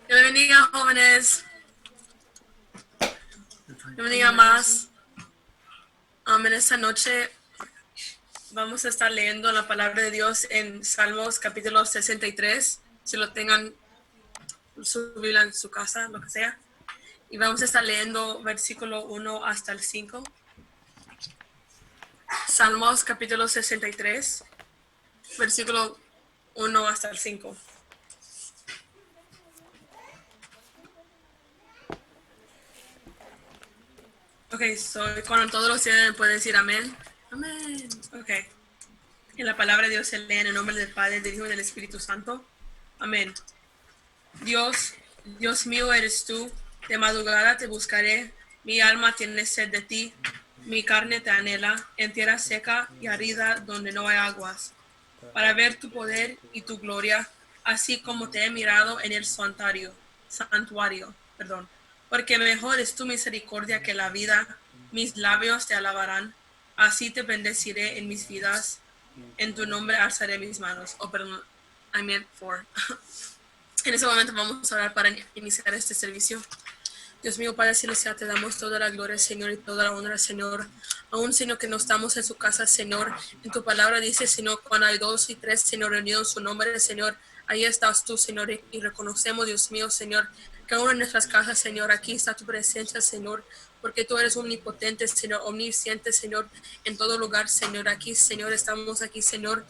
Dios bendiga, jóvenes. Dios bendiga más. En esta noche vamos a estar leyendo la palabra de Dios en Salmos capítulo 63. Si lo tengan su Biblia en su casa, lo que sea. Y vamos a estar leyendo versículo 1 hasta el 5. Salmos capítulo 63, versículo 1 hasta el 5. Ok, cuando todos los tienen pueden decir amén. Amén. Ok. Y la palabra de Dios se lee en el nombre del Padre, del Hijo y del Espíritu Santo. Amén. Dios mío eres tú, de madrugada te buscaré, mi alma tiene sed de ti, mi carne te anhela, en tierra seca y árida donde no hay aguas, para ver tu poder y tu gloria, así como te he mirado en el santuario, porque mejor es tu misericordia que la vida, mis labios te alabarán, así te bendeciré en mis vidas, en tu nombre alzaré mis manos. I meant for. En ese momento vamos a orar para iniciar este servicio. Dios mío, Padre Celestial, te damos toda la gloria, Señor, y toda la honra, Señor. Aún, Señor, que no estamos en su casa, Señor. En tu palabra dice, Señor, cuando hay 2 y 3, Señor, reunidos en su nombre, Señor, ahí estás tú, Señor, y reconocemos, Dios mío, Señor, que aún en nuestras casas, Señor, aquí está tu presencia, Señor, porque tú eres omnipotente, Señor, omnisciente, Señor, en todo lugar, Señor. Aquí, Señor, estamos aquí, Señor,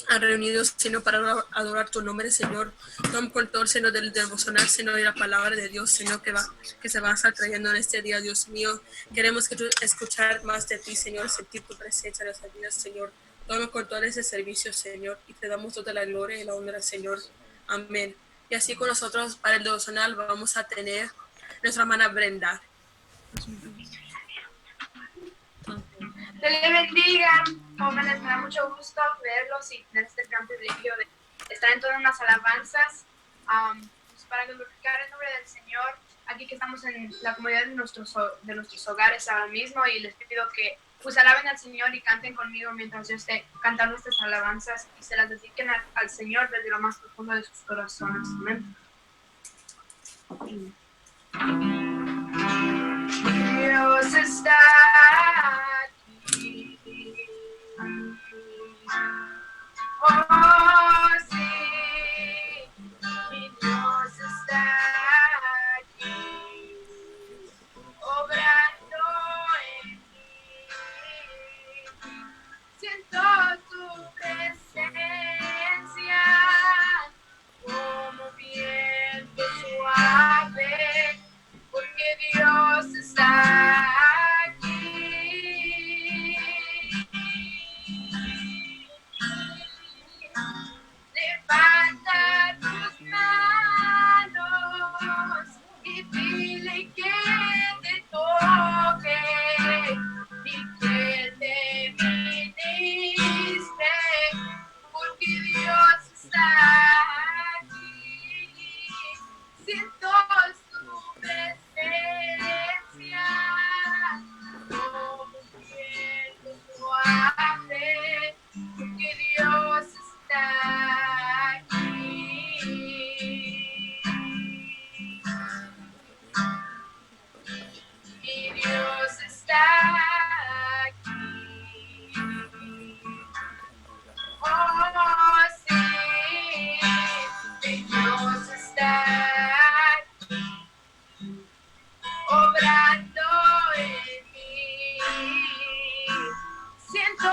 reunidos, Señor, para adorar tu nombre, Señor. Toma control, Señor, del devocional, Señor, y la palabra de Dios, Señor, que se va a estar trayendo en este día, Dios mío. Queremos que tú escuchar más de ti, Señor, sentir tu presencia en nuestras vidas, Señor. Toma control de ese servicio, Señor, y te damos toda la gloria y la honra, Señor. Amén. Y así con nosotros, para el devocional, vamos a tener nuestra hermana Brenda. Dios les bendiga, jóvenes, me da mucho gusto verlos y tener este gran privilegio de estar en todas unas alabanzas para glorificar el nombre del Señor. Aquí que estamos en la comunidad de nuestros hogares ahora mismo, y les pido que pues alaben al Señor y canten conmigo mientras yo esté cantando estas alabanzas, y se las dediquen al Señor desde lo más profundo de sus corazones. Amén. Dios está aquí. Oh, sí, mi Dios está aquí, obrando en mí. Siento tu presencia como viento suave, porque Dios está aquí. Levanta tus manos y dile que te toque y que te ministre, porque Dios está aquí. Siento su presencia como viento suave, porque Dios está aquí. Mi Dios está aquí. Oh, sí, mi Dios está aquí, obrando en mí. Siento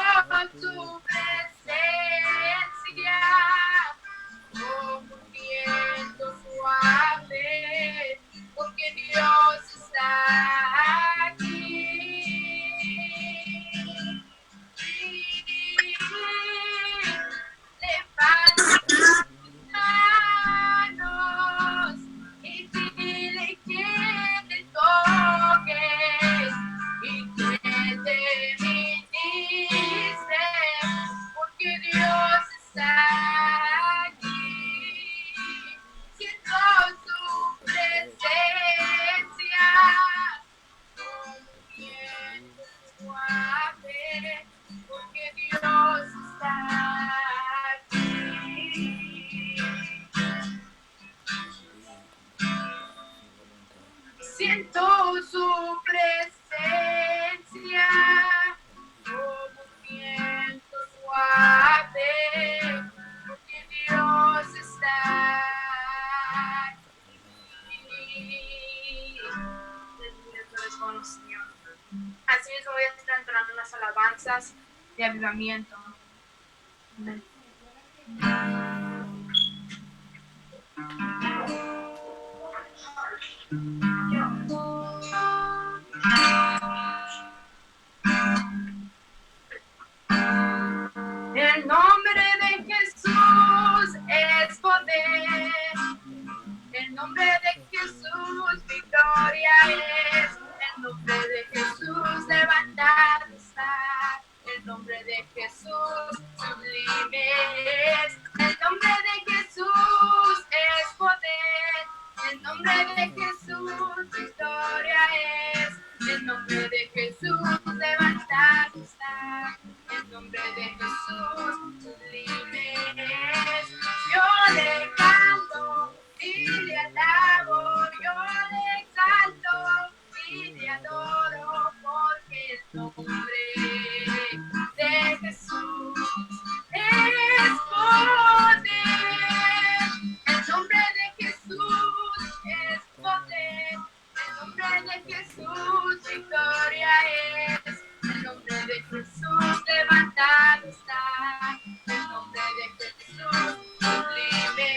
unas alabanzas de avivamiento. Amén. El nombre de Jesús es poder. El nombre de Jesús victoria es. El nombre de Jesús levantado está. El nombre de Jesús sublime es. El nombre de Jesús es poder. El nombre de Jesús victoria es. El nombre de Jesús levantado está. El nombre de Jesús sublime es. Yo le canto y le alabo, yo le exalto y le adoro, porque el nombre de Jesús es poder. El nombre de Jesús es poder. El nombre de Jesús victoria es. El nombre de Jesús levantado está. El nombre de Jesús sublime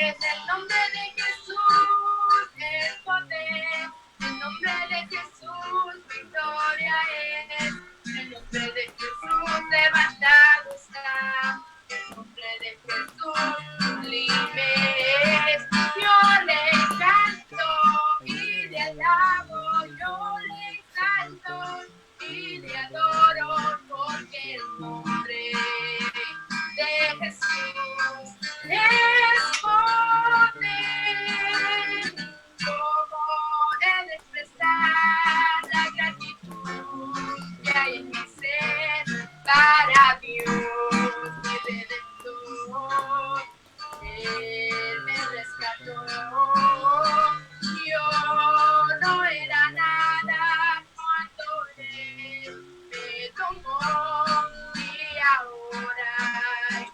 es. El nombre de Jesús es poder. El nombre de Jesús victoria es. El nombre de Jesús levantado está. El nombre de Jesús sublime es. Yo le canto y le alabo, yo le exalto y le adoro, porque el nombre de Jesús es poder. ¿Cómo he de expresar la gratitud que hay en mi ser para Dios, mi Redentor? Él me rescató. Yo no era nada cuando Él me tomó, y ahora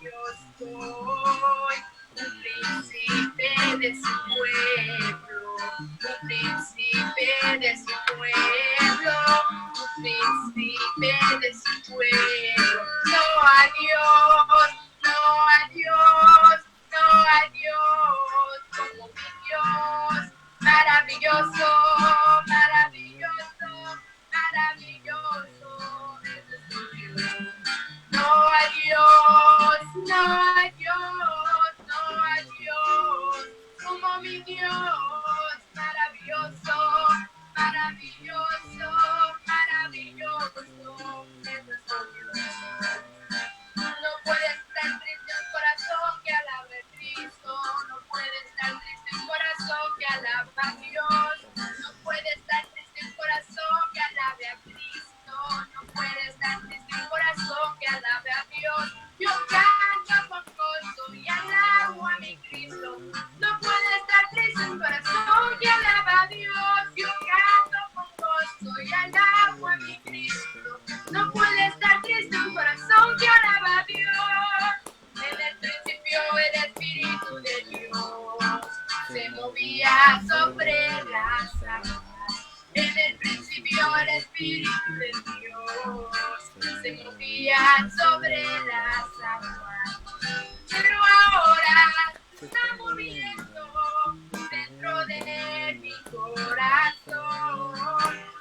yo soy un príncipe de su pueblo, un príncipe de su pueblo, un príncipe de su pueblo. No a Dios, no a Dios, no a Dios como mi Dios. Maravilloso, maravilloso, maravilloso es nuestro Dios. No a Dios, no a Dios, no a Dios como mi Dios. Maravilloso, maravilloso, maravilloso es nuestro Dios. No puede estar triste un corazón que alabe a Cristo. No puede estar triste un corazón que alabe a Dios. No puede estar triste un corazón que alabe a Cristo. No puede estar triste un corazón que alabe a Dios. Yo canto con gozo y alabo a mi Cristo. No puede estar triste un corazón que alaba a Dios. Yo canto con gozo y alabo a mi Cristo. No puede estar triste un corazón que alaba a Dios. En el principio el Espíritu de Dios se movía sobre las aguas. En el principio el Espíritu de Dios se movía sobre las aguas. Pero ahora se está moviendo dentro de mi corazón.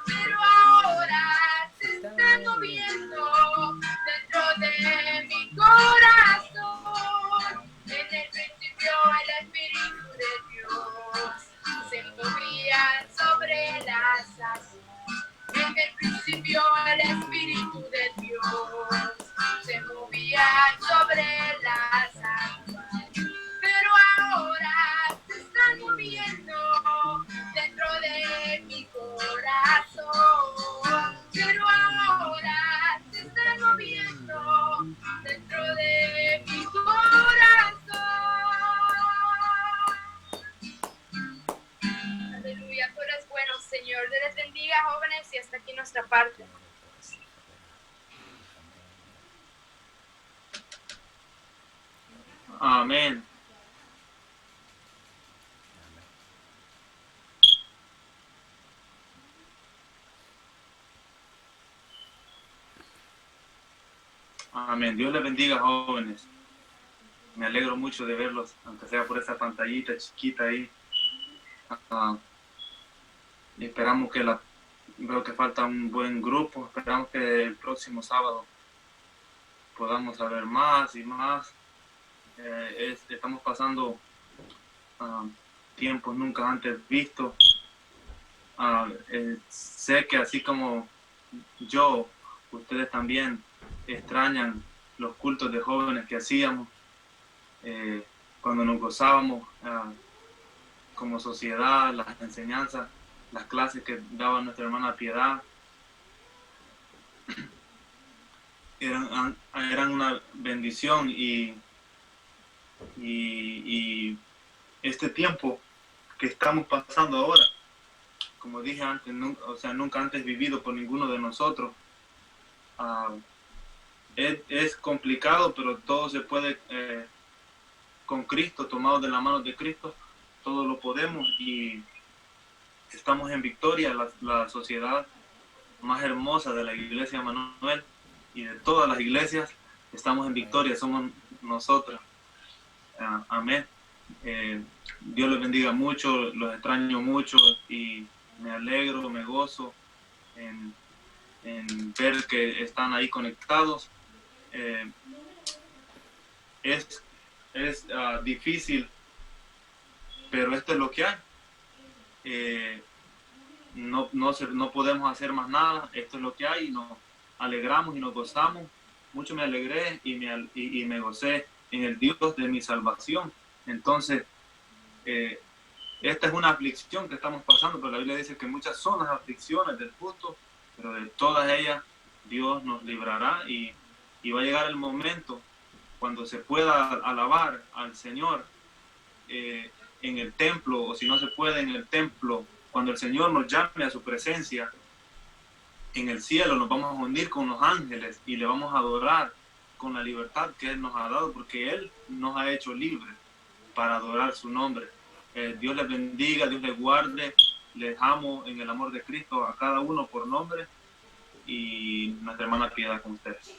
Pero ahora se está moviendo dentro de mi corazón. En el principio el Espíritu de Dios se movía sobre las aguas. En el principio el Espíritu de Dios se movía sobre las aguas. Pero ahora se está moviendo dentro de mi corazón. Pero ahora se está moviendo dentro de mi corazón. Aleluya, tú eres bueno, Señor. Dios les bendiga, jóvenes, y hasta aquí nuestra parte. Amén. Amén. Dios les bendiga, jóvenes. Me alegro mucho de verlos, aunque sea por esa pantallita chiquita ahí. Y esperamos que veo que falta un buen grupo. Esperamos que el próximo sábado podamos saber más y más. Estamos pasando tiempos nunca antes vistos. Sé que así como yo, ustedes también extrañan los cultos de jóvenes que hacíamos cuando nos gozábamos como sociedad, las enseñanzas, las clases que daba nuestra hermana Piedad. Eran una bendición y este tiempo que estamos pasando ahora, como dije antes, nunca antes vivido por ninguno de nosotros, es complicado, pero todo se puede con Cristo, tomados de la mano de Cristo, todo lo podemos y estamos en victoria. La sociedad más hermosa de la iglesia Manuel y de todas las iglesias, estamos en victoria, somos nosotros. Amén. Dios les bendiga mucho, los extraño mucho y me alegro, me gozo en ver que están ahí conectados. Es difícil, pero esto es lo que hay. No podemos hacer más nada, esto es lo que hay y nos alegramos y nos gozamos. Mucho me alegré y me gocé en el Dios de mi salvación. Entonces, esta es una aflicción que estamos pasando, pero la Biblia dice que muchas son las aflicciones del justo, pero de todas ellas Dios nos librará y va a llegar el momento cuando se pueda alabar al Señor en el templo, o si no se puede en el templo, cuando el Señor nos llame a su presencia en el cielo, nos vamos a unir con los ángeles y le vamos a adorar con la libertad que Él nos ha dado, porque Él nos ha hecho libres para adorar su nombre. Dios les bendiga, Dios les guarde, les amo en el amor de Cristo a cada uno por nombre y nuestra hermana Piedad con ustedes.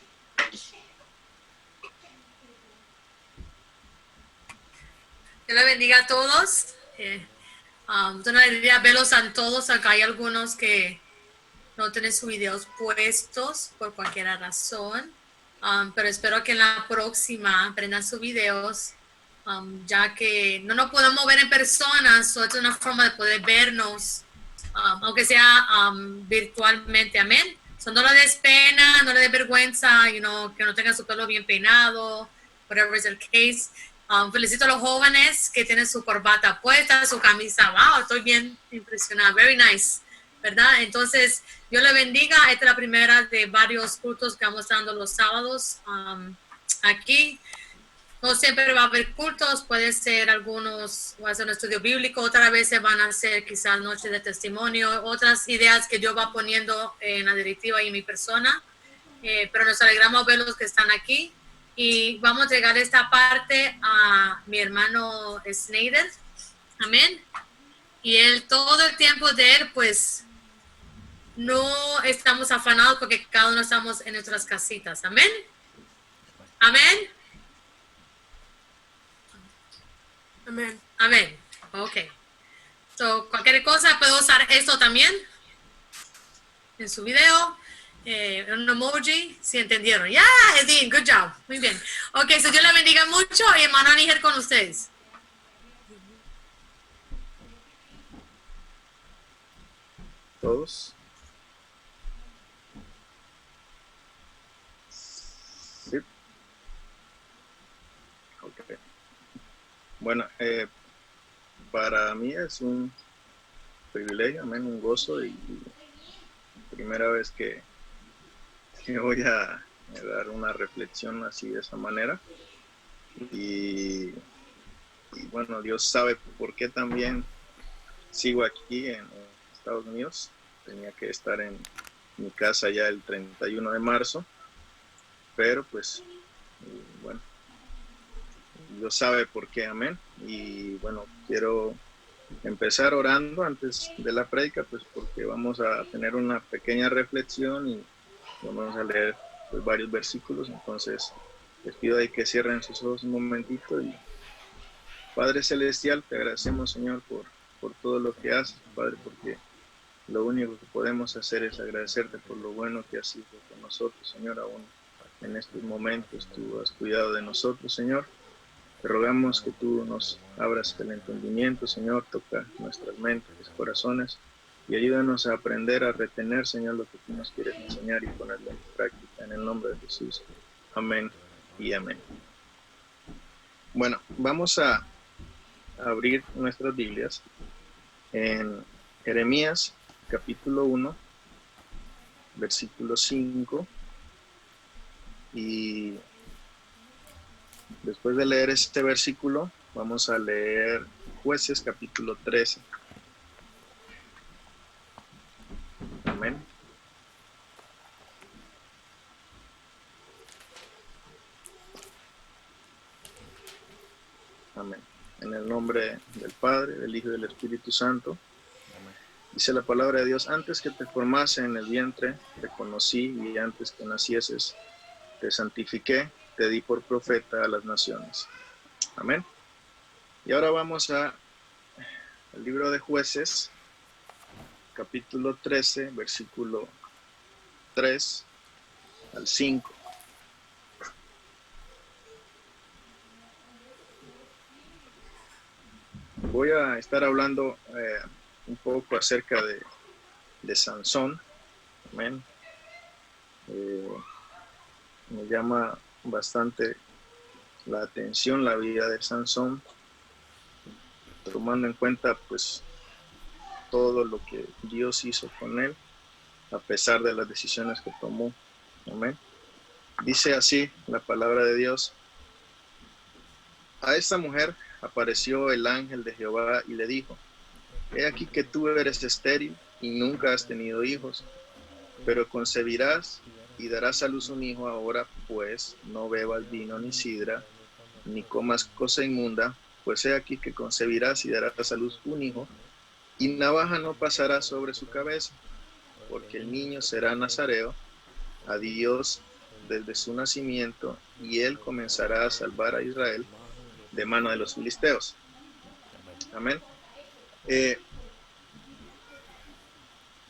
Dios les bendiga a todos. Una alegría verlos a todos. Acá hay algunos que no tienen sus videos puestos por cualquier razón, pero espero que en la próxima prendan sus videos, ya que no nos podemos ver en persona, so es una forma de poder vernos, aunque sea virtualmente, amén. So no le des pena, no le des vergüenza, que no tengan su pelo bien peinado, whatever is the case. Felicito a los jóvenes que tienen su corbata puesta, su camisa. Wow, estoy bien impresionada. Very nice, ¿verdad? Entonces, Dios le bendiga. Esta es la primera de varios cultos que vamos dando los sábados aquí. No siempre va a haber cultos, puede ser algunos, va a ser un estudio bíblico, otras veces van a ser quizás noches de testimonio, otras ideas que yo va poniendo en la directiva y en mi persona. Pero nos alegramos ver los que están aquí. Y vamos a llegar a esta parte a mi hermano Snyder. Amén. Y él, todo el tiempo de él, pues, no estamos afanados porque cada uno estamos en nuestras casitas. Amén. Amén. Amén. Amén. Ok. So, cualquier cosa, puedo usar esto también en su video. Un emoji, si entendieron. Ya, Edith, good job. Muy bien. Ok, so Dios le bendiga mucho y hermano Aníger con ustedes. Todos. Sí. Ok. Bueno, para mí es un privilegio, amén, un gozo y primera vez que voy a dar una reflexión así de esa manera y bueno, Dios sabe por qué también sigo aquí en Estados Unidos. Tenía que estar en mi casa ya el 31 de marzo, pero pues bueno, Dios sabe por qué, amén. Y bueno, quiero empezar orando antes de la prédica, pues porque vamos a tener una pequeña reflexión y vamos a leer pues, varios versículos. Entonces les pido ahí que cierren sus ojos un momentito. Y Padre Celestial, te agradecemos, Señor, por todo lo que haces, Padre, porque lo único que podemos hacer es agradecerte por lo bueno que has sido con nosotros, Señor. Aún en estos momentos tú has cuidado de nosotros, Señor. Te rogamos que tú nos abras el entendimiento, Señor, toca nuestras mentes, corazones, y ayúdanos a aprender a retener, Señor, lo que tú nos quieres enseñar y ponerlo en práctica. En el nombre de Jesús. Amén y amén. Bueno, vamos a abrir nuestras Biblias en Jeremías capítulo 1, versículo 5, y después de leer este versículo vamos a leer Jueces capítulo 13. Amén. Amén. En el nombre del Padre, del Hijo y del Espíritu Santo. Dice la palabra de Dios: antes que te formase en el vientre, te conocí, y antes que nacieses, te santifiqué, te di por profeta a las naciones. Amén. Y ahora vamos al libro de Jueces, capítulo 13, versículo 3 al 5. Voy a estar hablando un poco acerca de Sansón. Amén. Me llama bastante la atención la vida de Sansón, tomando en cuenta pues todo lo que Dios hizo con él, a pesar de las decisiones que tomó. Amén. Dice así la palabra de Dios: a esta mujer apareció el ángel de Jehová y le dijo: he aquí que tú eres estéril y nunca has tenido hijos, pero concebirás y darás a luz un hijo. Ahora pues no bebas vino ni sidra, ni comas cosa inmunda, pues he aquí que concebirás y darás a luz un hijo, y navaja no pasará sobre su cabeza, porque el niño será nazareo a Dios desde su nacimiento, y él comenzará a salvar a Israel de mano de los filisteos. Amén.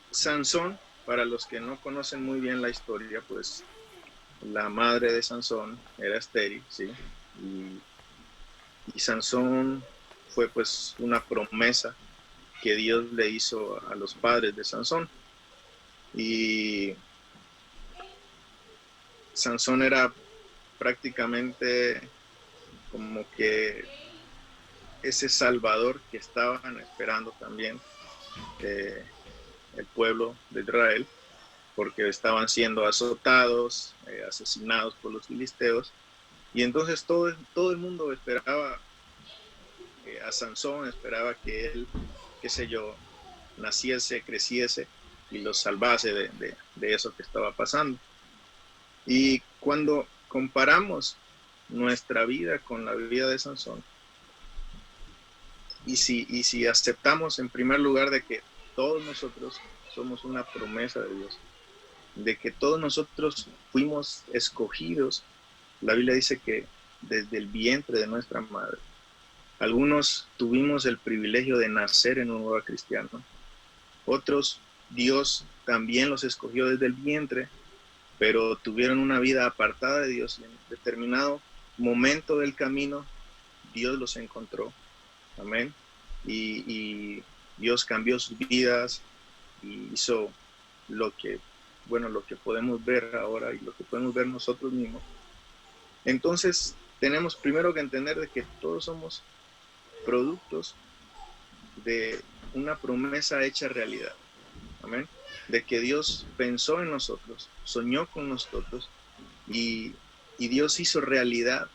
Sansón, para los que no conocen muy bien la historia, pues la madre de Sansón era estéril, ¿sí? Y Sansón fue pues una promesa que Dios le hizo a los padres de Sansón. Y Sansón era prácticamente como que ese salvador que estaban esperando también el pueblo de Israel, porque estaban siendo azotados, asesinados por los filisteos, y entonces todo el mundo esperaba a Sansón, esperaba que él, qué sé yo, naciese, creciese y los salvase de eso que estaba pasando. Y cuando comparamos nuestra vida con la vida de Sansón, y si aceptamos en primer lugar de que todos nosotros somos una promesa de Dios, de que todos nosotros fuimos escogidos, la Biblia dice que desde el vientre de nuestra madre, algunos tuvimos el privilegio de nacer en un hogar cristiano, otros Dios también los escogió desde el vientre, pero tuvieron una vida apartada de Dios, y en determinado momento del camino Dios los encontró. Amén. Y Dios cambió sus vidas y hizo lo que podemos ver ahora y lo que podemos ver nosotros mismos. Entonces tenemos primero que entender de que todos somos productos de una promesa hecha realidad. Amén. De que Dios pensó en nosotros, soñó con nosotros, y Dios hizo realidad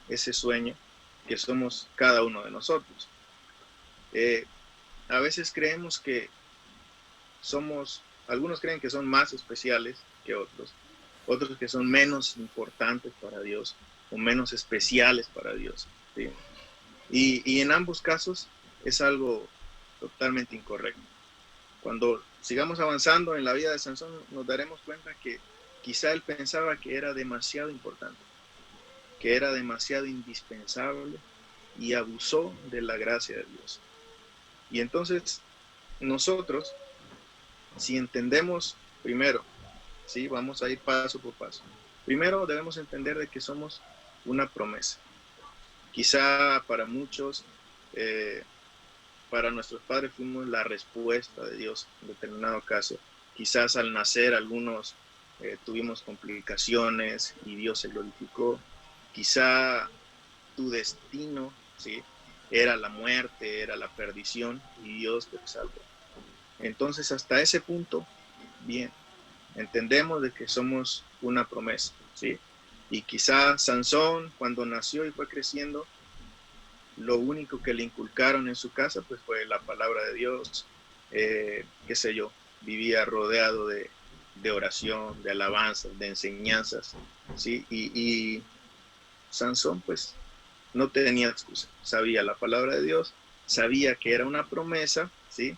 ese sueño que somos cada uno de nosotros. A veces creemos que algunos creen que son más especiales que otros que son menos importantes para Dios o menos especiales para Dios, ¿sí? Y en ambos casos es algo totalmente incorrecto. Cuando sigamos avanzando en la vida de Sansón, nos daremos cuenta que quizá él pensaba que era demasiado importante, que era demasiado indispensable y abusó de la gracia de Dios. Y entonces nosotros, si entendemos primero, ¿sí? Vamos a ir paso por paso. Primero debemos entender de que somos una promesa. Quizá para muchos, para nuestros padres fuimos la respuesta de Dios en determinado caso. Quizás al nacer algunos tuvimos complicaciones y Dios se glorificó. Quizá tu destino, ¿sí? Era la muerte, era la perdición y Dios te salvó. Entonces hasta ese punto, bien, entendemos de que somos una promesa, ¿sí? Y quizá Sansón, cuando nació y fue creciendo, lo único que le inculcaron en su casa pues fue la palabra de Dios, qué sé yo, vivía rodeado de oración, de alabanzas, de enseñanzas, ¿sí? Y Sansón pues no tenía excusa, sabía la palabra de Dios, sabía que era una promesa, ¿sí?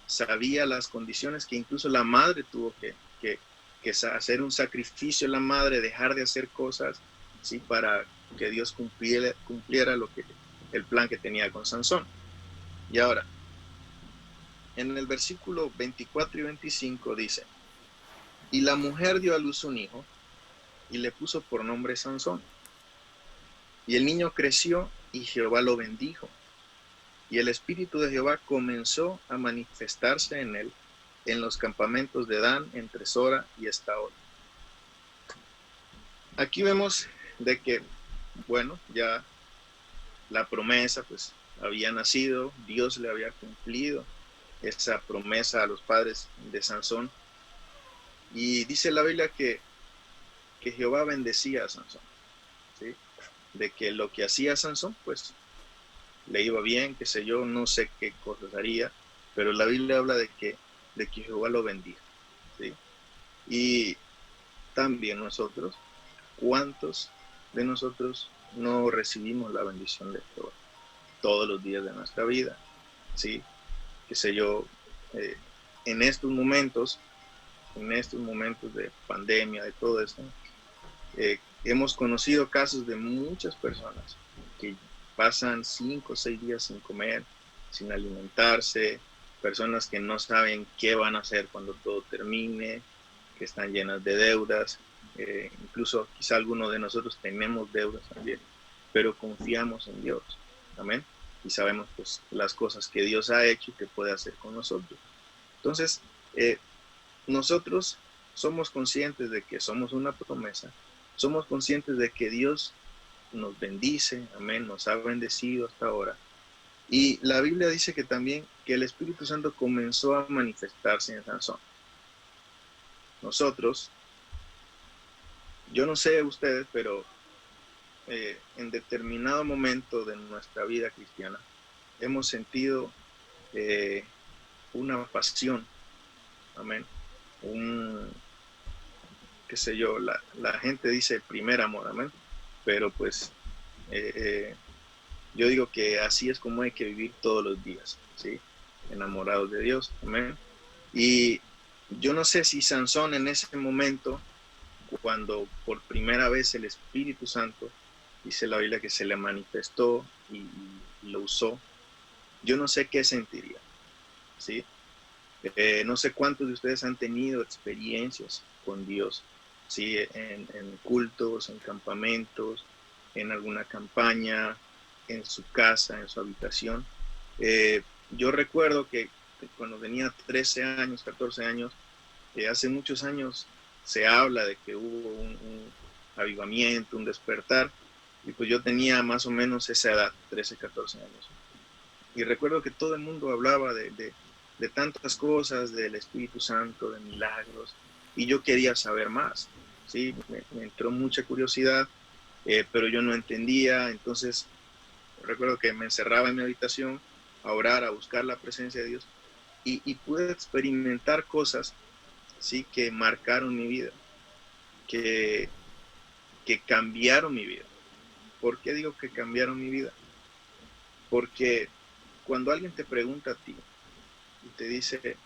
Sabía las condiciones que incluso la madre tuvo que hacer un sacrificio, la madre, dejar de hacer cosas, ¿sí? Para que Dios cumpliera el plan que tenía con Sansón. Y ahora, en el versículo 24 y 25 dice, y la mujer dio a luz un hijo y le puso por nombre Sansón. Y el niño creció y Jehová lo bendijo. Y el espíritu de Jehová comenzó a manifestarse en él en los campamentos de Dan, entre Sora y Estaol. Aquí vemos de que, bueno, ya la promesa pues había nacido, Dios le había cumplido esa promesa a los padres de Sansón. Y dice la Biblia que Jehová bendecía a Sansón, ¿sí? De que lo que hacía Sansón pues le iba bien, qué sé yo, no sé qué cosas haría, pero la Biblia habla de que Jehová lo bendiga, ¿sí? Y también nosotros, ¿cuántos de nosotros no recibimos la bendición de Jehová todos los días de nuestra vida? ¿Sí? Qué sé yo, en estos momentos de pandemia, de todo esto, hemos conocido casos de muchas personas que pasan 5 o 6 días sin comer, sin alimentarse, personas que no saben qué van a hacer cuando todo termine, que están llenas de deudas, incluso quizá algunos de nosotros tenemos deudas también, pero confiamos en Dios, amén, y sabemos pues las cosas que Dios ha hecho y que puede hacer con nosotros. Entonces, nosotros somos conscientes de que somos una promesa, somos conscientes de que Dios nos bendice, amén, nos ha bendecido hasta ahora. Y la Biblia dice que también que el Espíritu Santo comenzó a manifestarse en Sansón. Nosotros, yo no sé ustedes, pero en determinado momento de nuestra vida cristiana hemos sentido una pasión, amén, qué sé yo, la gente dice el primer amor, amén, pero pues yo digo que así es como hay que vivir todos los días, ¿sí? Enamorados de Dios, amén. Y yo no sé si Sansón en ese momento, cuando por primera vez el Espíritu Santo, dice la Biblia que se le manifestó y lo usó, yo no sé qué sentiría, ¿sí? No sé cuántos de ustedes han tenido experiencias con Dios, ¿sí? En cultos, en campamentos, en alguna campaña, en su casa, en su habitación. Yo recuerdo que cuando tenía 13 años, 14 años, hace muchos años se habla de que hubo un avivamiento, un despertar, y pues yo tenía más o menos esa edad, 13, 14 años. Y recuerdo que todo el mundo hablaba de tantas cosas, del Espíritu Santo, de milagros, y yo quería saber más, ¿sí? Me entró mucha curiosidad, pero yo no entendía. Entonces recuerdo que me encerraba en mi habitación a orar, a buscar la presencia de Dios, y pude experimentar cosas, ¿sí? Que marcaron mi vida, que cambiaron mi vida. ¿Por qué digo que cambiaron mi vida? Porque cuando alguien te pregunta a ti y te dice,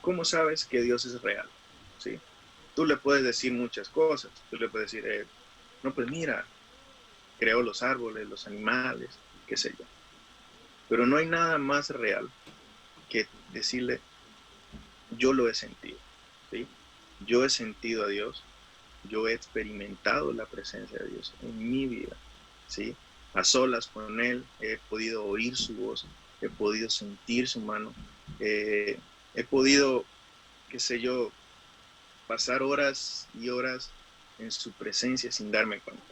¿cómo sabes que Dios es real? ¿Sí? tú le puedes decir muchas cosas. Tú le puedes decir, no, pues mira, creó los árboles, los animales, qué sé yo. Pero no hay nada más real que decirle, yo lo he sentido, ¿sí? Yo he sentido a Dios, yo he experimentado la presencia de Dios en mi vida, ¿sí? A solas con Él, he podido oír su voz, he podido sentir su mano, he podido, qué sé yo, pasar horas y horas en su presencia sin darme cuenta.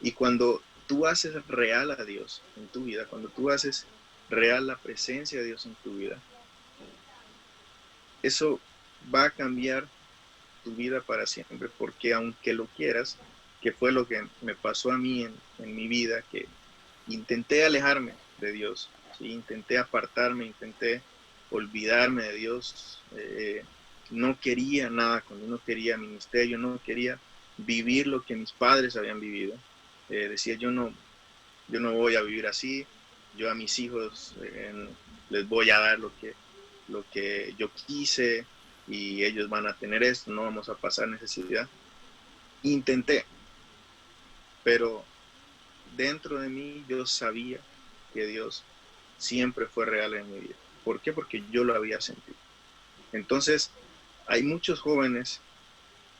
Y cuando tú haces real a Dios en tu vida, cuando tú haces real la presencia de Dios en tu vida, eso va a cambiar tu vida para siempre, porque aunque lo quieras, que fue lo que me pasó a mí en mi vida, que intenté alejarme de Dios, ¿sí? Intenté apartarme, intenté olvidarme de Dios, no quería nada con Él, no quería ministerio, no quería vivir lo que mis padres habían vivido. Decía, yo no voy a vivir así, yo a mis hijos les voy a dar lo que yo quise y ellos van a tener esto, no vamos a pasar necesidad. Intenté, pero dentro de mí yo sabía que Dios siempre fue real en mi vida. ¿Por qué? Porque yo lo había sentido. Entonces, hay muchos jóvenes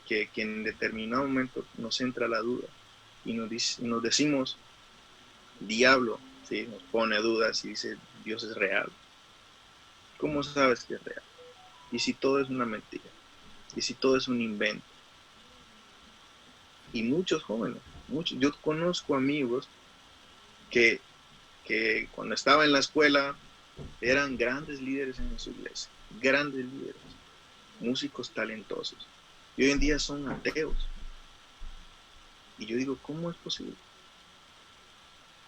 que en determinado momento nos entra la duda y nos decimos, diablo, ¿sí? Nos pone dudas y dice, Dios es real. ¿Cómo sabes que es real? ¿Y si todo es una mentira? ¿Y si todo es un invento? Y muchos jóvenes, yo conozco amigos que cuando estaba en la escuela eran grandes líderes en su iglesia, grandes líderes, músicos talentosos, y hoy en día son ateos. Y yo digo, ¿cómo es posible?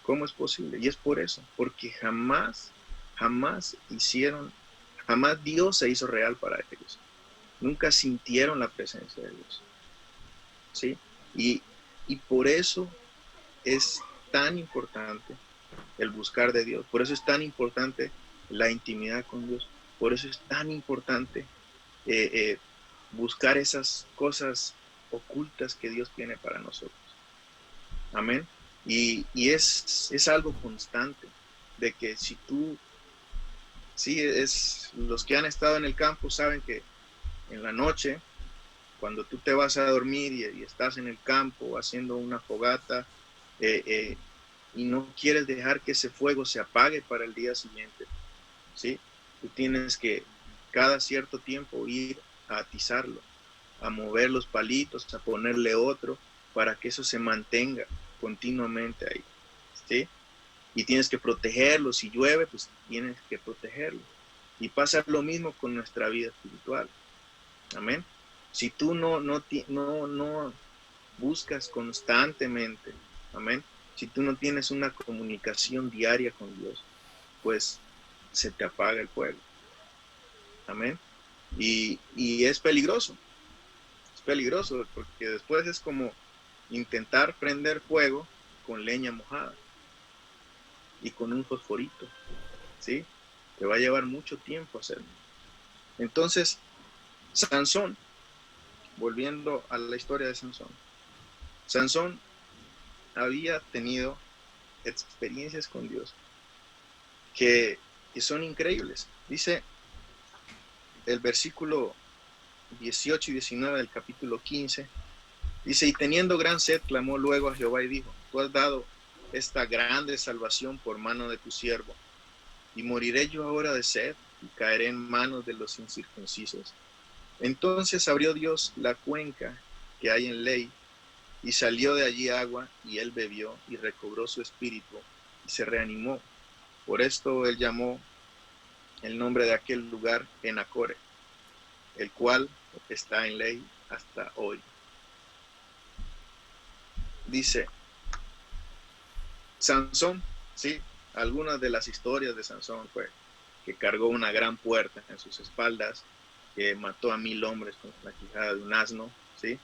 ¿Cómo es posible? Y es por eso, porque jamás Dios se hizo real para ellos. Nunca sintieron la presencia de Dios, ¿sí? Y por eso es tan importante el buscar de Dios, por eso es tan importante la intimidad con Dios, por eso es tan importante buscar esas cosas ocultas que Dios tiene para nosotros. Amén. Y es algo constante, de que si tú, los que han estado en el campo saben que en la noche, cuando tú te vas a dormir y estás en el campo haciendo una fogata y no quieres dejar que ese fuego se apague para el día siguiente, ¿sí? Tú tienes que cada cierto tiempo ir a atizarlo, a mover los palitos, a ponerle otro para que eso se mantenga continuamente ahí, ¿sí? Y tienes que protegerlo. Si llueve, pues tienes que protegerlo. Y pasa lo mismo con nuestra vida espiritual. Amén. Si tú no buscas constantemente, amén, si tú no tienes una comunicación diaria con Dios, pues se te apaga el fuego. Amén. Y es peligroso porque después es como intentar prender fuego con leña mojada y con un fosforito, ¿sí? Te va a llevar mucho tiempo hacerlo. Entonces, Sansón, volviendo a la historia de Sansón había tenido experiencias con Dios que son increíbles. Dice el versículo 18 y 19 del capítulo 15, dice, y teniendo gran sed, clamó luego a Jehová y dijo, tú has dado esta grande salvación por mano de tu siervo, y moriré yo ahora de sed, y caeré en manos de los incircuncisos. Entonces abrió Dios la cuenca que hay en Ley, y salió de allí agua, y él bebió, y recobró su espíritu, y se reanimó. Por esto él llamó el nombre de aquel lugar Enacore, el cual está en Ley hasta hoy. Dice, Sansón, sí, algunas de las historias de Sansón fue que cargó una gran puerta en sus espaldas, que mató a 1000 hombres con la quijada de un asno, ¿sí?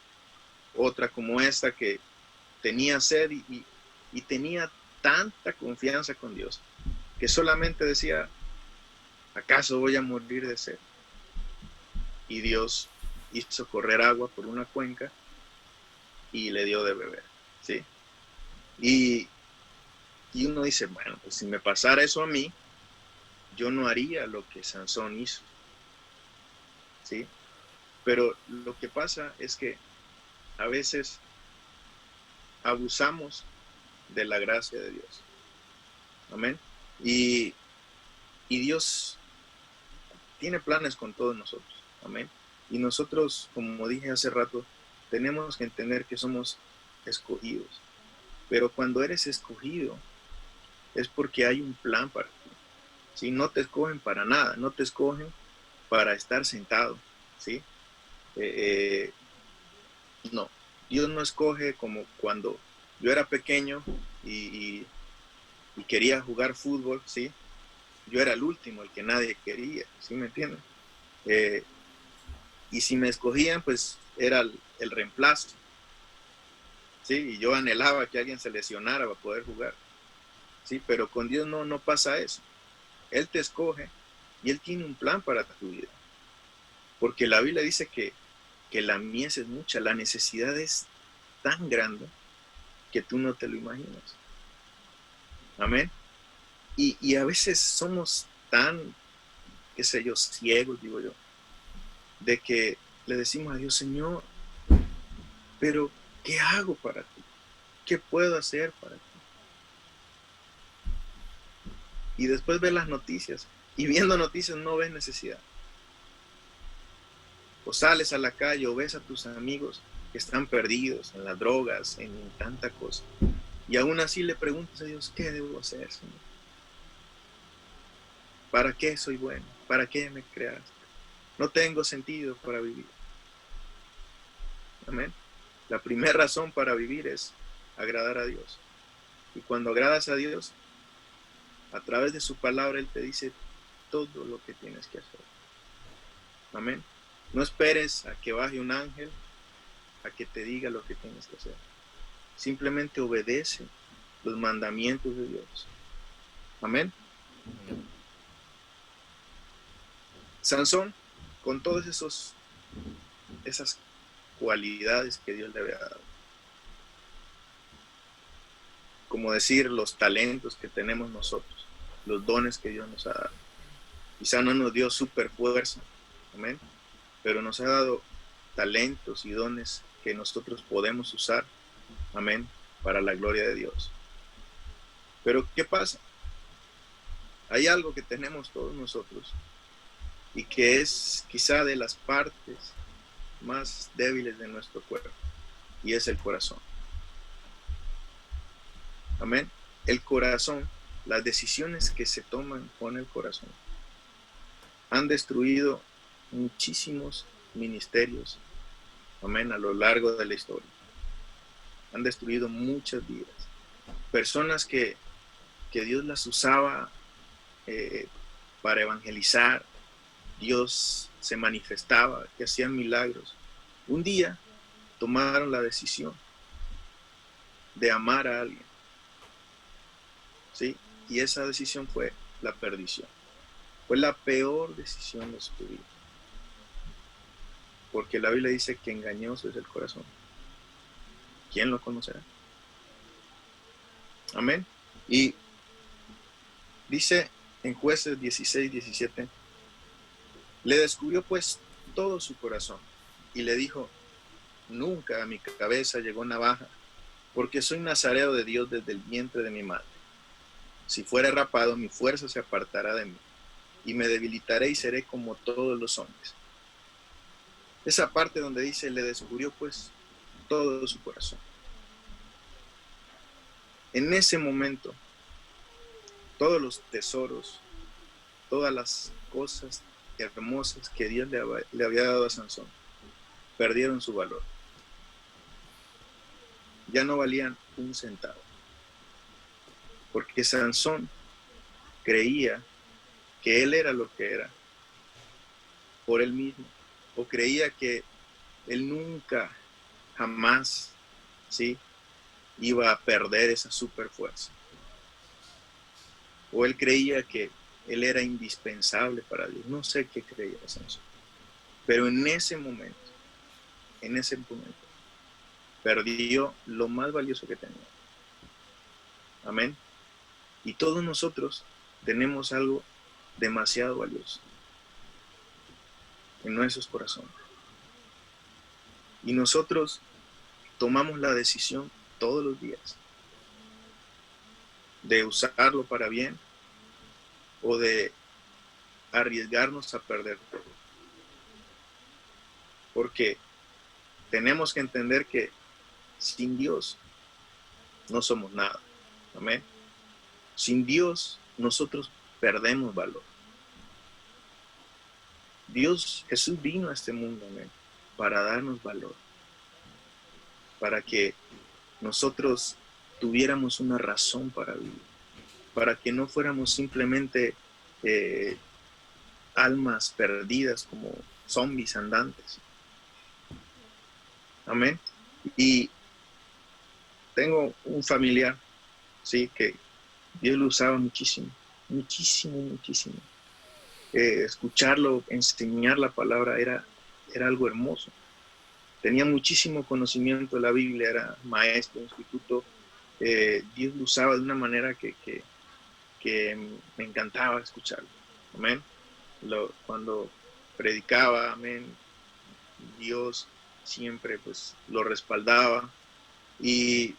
Otra como esta, que tenía sed y tenía tanta confianza con Dios, que solamente decía, ¿acaso voy a morir de sed? Y Dios hizo correr agua por una cuenca y le dio de beber, ¿sí? Y uno dice, bueno, pues si me pasara eso a mí, yo no haría lo que Sansón hizo, ¿sí? Pero lo que pasa es que a veces abusamos de la gracia de Dios. Amén. Y Dios tiene planes con todos nosotros. Amén. Y nosotros, como dije hace rato, tenemos que entender que somos escogidos. Pero cuando eres escogido, es porque hay un plan para ti. ¿Sí? No te escogen para nada, no te escogen para estar sentado. ¿Sí? No, Dios no escoge como cuando yo era pequeño y quería jugar fútbol, ¿sí? Yo era el último, el que nadie quería, ¿sí me entienden? Y si me escogían, pues era el reemplazo, ¿sí? Y yo anhelaba que alguien se lesionara para poder jugar, ¿sí? Pero con Dios no pasa eso. Él te escoge y Él tiene un plan para tu vida. Porque la Biblia dice que la mies es mucha, la necesidad es tan grande que tú no te lo imaginas. Amén. Y a veces somos tan, qué sé yo, ciegos, digo yo, de que le decimos a Dios, Señor, pero ¿qué hago para ti? ¿Qué puedo hacer para ti? Y después ves las noticias, y viendo noticias no ves necesidad. O sales a la calle o ves a tus amigos que están perdidos en las drogas, en tanta cosa. Y aún así le preguntas a Dios, ¿qué debo hacer, Señor? ¿Para qué soy bueno? ¿Para qué me creaste? No tengo sentido para vivir. Amén. La primera razón para vivir es agradar a Dios. Y cuando agradas a Dios, a través de su palabra, Él te dice todo lo que tienes que hacer. Amén. No esperes a que baje un ángel a que te diga lo que tienes que hacer. Simplemente obedece los mandamientos de Dios. Amén. Sansón, con todas esas cualidades que Dios le había dado, como decir los talentos que tenemos nosotros, los dones que Dios nos ha dado. Quizá no nos dio super fuerza, amén, pero nos ha dado talentos y dones que nosotros podemos usar, amén, para la gloria de Dios. Pero ¿qué pasa? Hay algo que tenemos todos nosotros y que es quizá de las partes más débiles de nuestro cuerpo, y es el corazón. Amén. El corazón, las decisiones que se toman con el corazón han destruido muchísimos ministerios, amén, a lo largo de la historia. Han destruido muchas vidas. Personas que Dios las usaba para evangelizar. Dios se manifestaba, que hacían milagros. Un día tomaron la decisión de amar a alguien, ¿sí? Y esa decisión fue la perdición. Fue la peor decisión de su vida. Porque la Biblia dice que engañoso es el corazón. ¿Quién lo conocerá? Amén. Y dice en Jueces 16:17, le descubrió pues todo su corazón y le dijo, nunca a mi cabeza llegó navaja, porque soy nazareo de Dios desde el vientre de mi madre. Si fuera rapado, mi fuerza se apartará de mí, y me debilitaré y seré como todos los hombres. Esa parte donde dice, le descubrió pues todo su corazón. En ese momento, todos los tesoros, todas las cosas hermosas que Dios le había dado a Sansón, perdieron su valor. Ya no valían un centavo. Porque Sansón creía que él era lo que era por él mismo, o creía que él nunca, jamás, ¿sí?, iba a perder esa super fuerza. O él creía que él era indispensable para Dios. No sé qué creía Sansón. Pero en ese momento, en ese momento perdió lo más valioso que tenía. Amén. Y todos nosotros tenemos algo demasiado valioso en nuestros corazones. Y nosotros tomamos la decisión todos los días de usarlo para bien o de arriesgarnos a perder todo. Porque tenemos que entender que sin Dios no somos nada. Amén. Sin Dios nosotros perdemos valor. Jesús vino a este mundo, amén, para darnos valor, para que nosotros tuviéramos una razón para vivir, para que no fuéramos simplemente almas perdidas como zombies andantes. Amén. Y tengo un familiar, sí, que Dios lo usaba muchísimo, muchísimo, muchísimo. Escucharlo, enseñar la palabra era algo hermoso. Tenía muchísimo conocimiento de la Biblia, era maestro, instituto. Dios lo usaba de una manera que me encantaba escucharlo. Amén. Cuando predicaba, amén, Dios siempre pues lo respaldaba. Y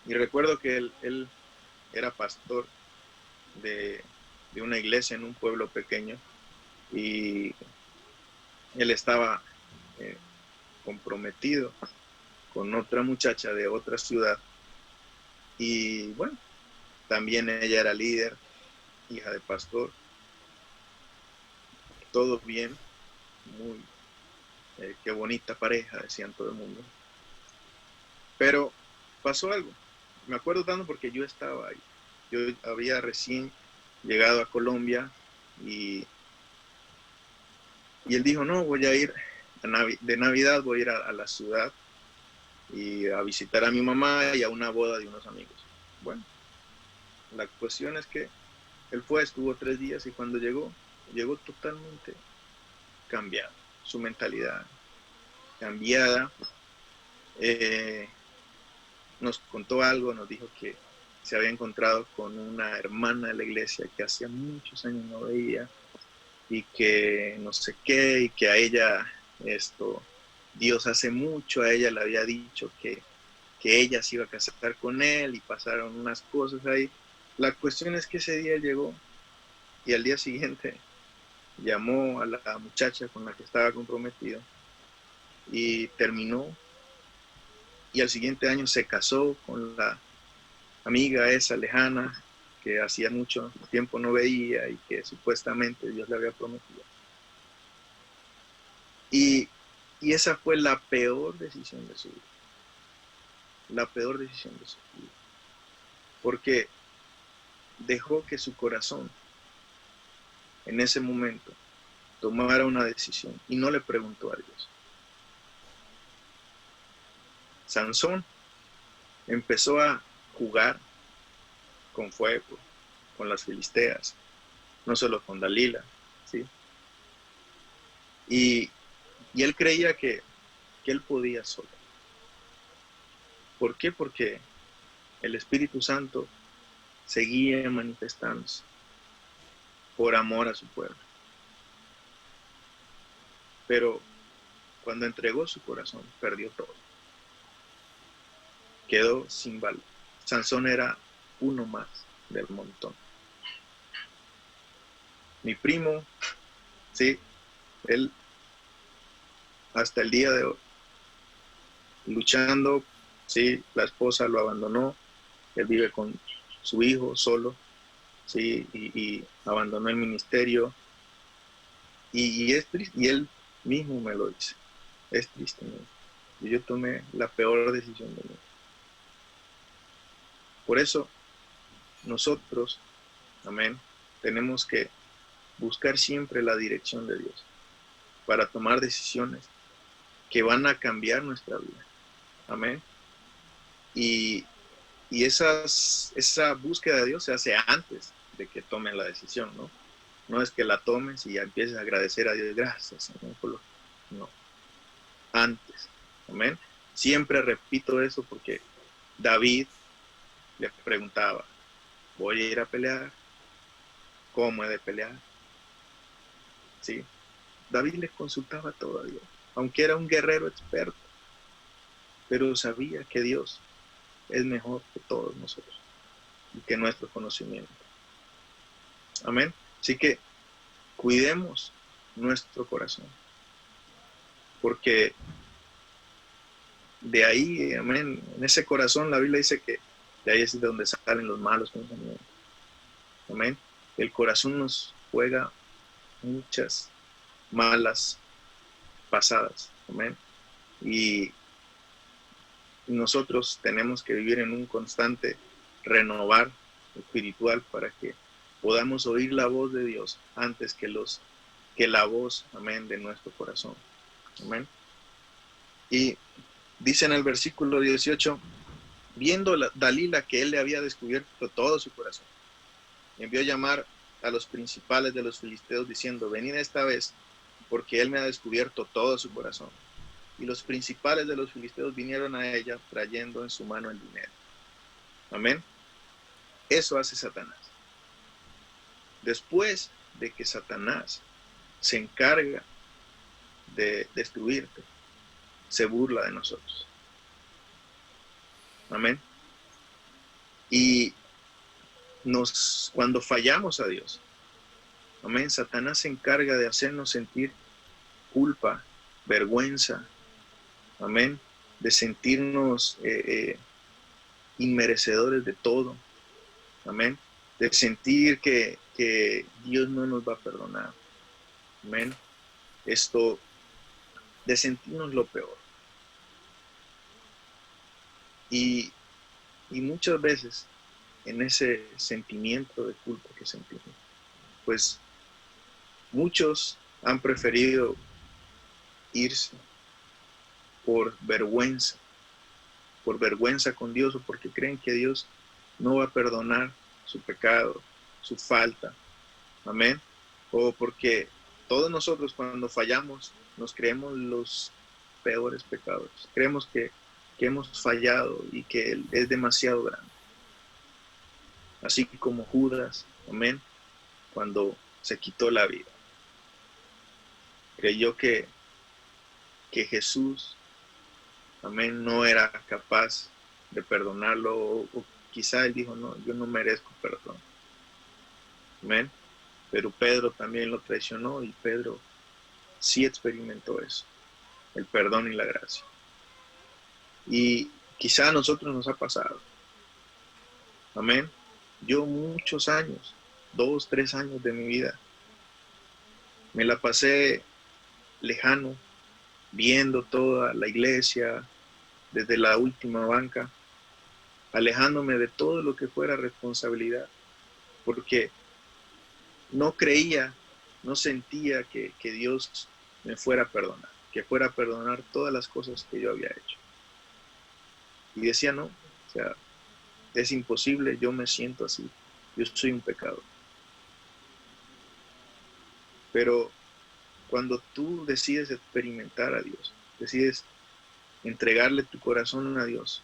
recuerdo que él era pastor de una iglesia en un pueblo pequeño y él estaba comprometido con otra muchacha de otra ciudad y bueno, también ella era líder, hija de pastor, todo bien, muy qué bonita pareja, decían todo el mundo, pero pasó algo, me acuerdo tanto porque yo estaba ahí, yo había recién llegado a Colombia y él dijo, no, voy a ir de Navidad, voy a ir a la ciudad y a visitar a mi mamá y a una boda de unos amigos. Bueno, la cuestión es que él estuvo 3 días y cuando llegó totalmente cambiado, su mentalidad cambiada. Nos contó algo, nos dijo que se había encontrado con una hermana de la iglesia que hacía muchos años no veía y que no sé qué, y que a ella Dios hace mucho a ella le había dicho que ella se iba a casar con él y pasaron unas cosas ahí. La cuestión es que ese día llegó y al día siguiente llamó a la muchacha con la que estaba comprometido y terminó y al siguiente año se casó con la amiga esa lejana que hacía mucho tiempo no veía y que supuestamente Dios le había prometido. Y esa fue la peor decisión de su vida. La peor decisión de su vida. Porque dejó que su corazón en ese momento tomara una decisión y no le preguntó a Dios. Sansón empezó a jugar con fuego, con las filisteas, no solo con Dalila, ¿sí? Y él creía que él podía solo. ¿Por qué? Porque el Espíritu Santo seguía manifestándose por amor a su pueblo. Pero cuando entregó su corazón, perdió todo. Quedó sin valor. Sansón era uno más del montón. Mi primo, sí, él hasta el día de hoy, luchando, sí, la esposa lo abandonó, él vive con su hijo solo, sí, y abandonó el ministerio, y es triste, y él mismo me lo dice, es triste, ¿no? Y yo tomé la peor decisión de mí. Por eso, nosotros, amén, tenemos que buscar siempre la dirección de Dios para tomar decisiones que van a cambiar nuestra vida. Amén. Y esa búsqueda de Dios se hace antes de que tomen la decisión, ¿no? No es que la tomes y ya empieces a agradecer a Dios, gracias, Señor, por lo... No. antes. Amén. Siempre repito eso porque David le preguntaba, ¿voy a ir a pelear? ¿Cómo he de pelear? ¿Sí? David le consultaba todo a Dios, aunque era un guerrero experto, pero sabía que Dios es mejor que todos nosotros y que nuestro conocimiento. Amén. Así que cuidemos nuestro corazón, porque de ahí, amén, en ese corazón la Biblia dice que de ahí es de donde salen los malos pensamientos. Amén. El corazón nos juega muchas malas pasadas. Amén. Y nosotros tenemos que vivir en un constante renovar espiritual para que podamos oír la voz de Dios antes que la voz, amén, de nuestro corazón. Amén. Y dice en el versículo 18, viendo Dalila que él le había descubierto todo su corazón, envió a llamar a los principales de los filisteos diciendo, venid esta vez, porque él me ha descubierto todo su corazón. Y los principales de los filisteos vinieron a ella trayendo en su mano el dinero. Amén. Eso hace Satanás. Después de que Satanás se encarga de destruirte, se burla de nosotros. Amén. Y cuando fallamos a Dios, amén, Satanás se encarga de hacernos sentir culpa, vergüenza, amén, de sentirnos inmerecedores de todo, amén, de sentir que Dios no nos va a perdonar, amén, de sentirnos lo peor. Y muchas veces en ese sentimiento de culpa que sentimos, pues muchos han preferido irse por vergüenza con Dios, o porque creen que Dios no va a perdonar su pecado, su falta, amén, o porque todos nosotros cuando fallamos nos creemos los peores pecadores, creemos que hemos fallado y que Él es demasiado grande, así como Judas, amén, cuando se quitó la vida, creyó que Jesús, amén, no era capaz de perdonarlo, o quizá él dijo, no, yo no merezco perdón, amén, pero Pedro también lo traicionó y Pedro sí experimentó eso, el perdón y la gracia. Y quizá a nosotros nos ha pasado, amén. Yo muchos años, 2, 3 años de mi vida, me la pasé lejano, viendo toda la iglesia desde la última banca, alejándome de todo lo que fuera responsabilidad, porque no creía, no sentía que Dios me fuera a perdonar, que fuera a perdonar todas las cosas que yo había hecho. Y decía, no, o sea, es imposible, yo me siento así, yo soy un pecador. Pero cuando tú decides experimentar a Dios, decides entregarle tu corazón a Dios,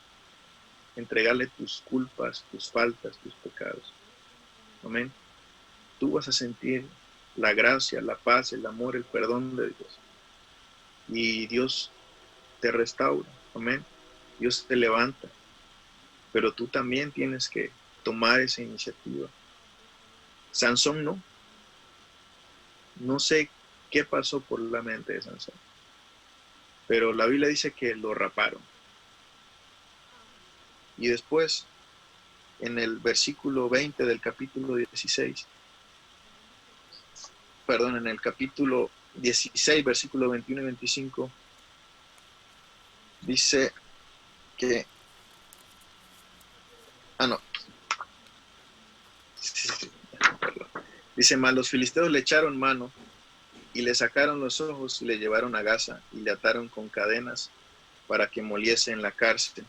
entregarle tus culpas, tus faltas, tus pecados, amén, tú vas a sentir la gracia, la paz, el amor, el perdón de Dios. Y Dios te restaura, amén. Dios te levanta, pero tú también tienes que tomar esa iniciativa. Sansón no sé qué pasó por la mente de Sansón, pero la Biblia dice que lo raparon. Y después, en el versículo 20 del capítulo 16, en el capítulo 16, versículo 21 y 25, dice que, dice, mas los filisteos le echaron mano y le sacaron los ojos y le llevaron a Gaza y le ataron con cadenas para que moliese en la cárcel.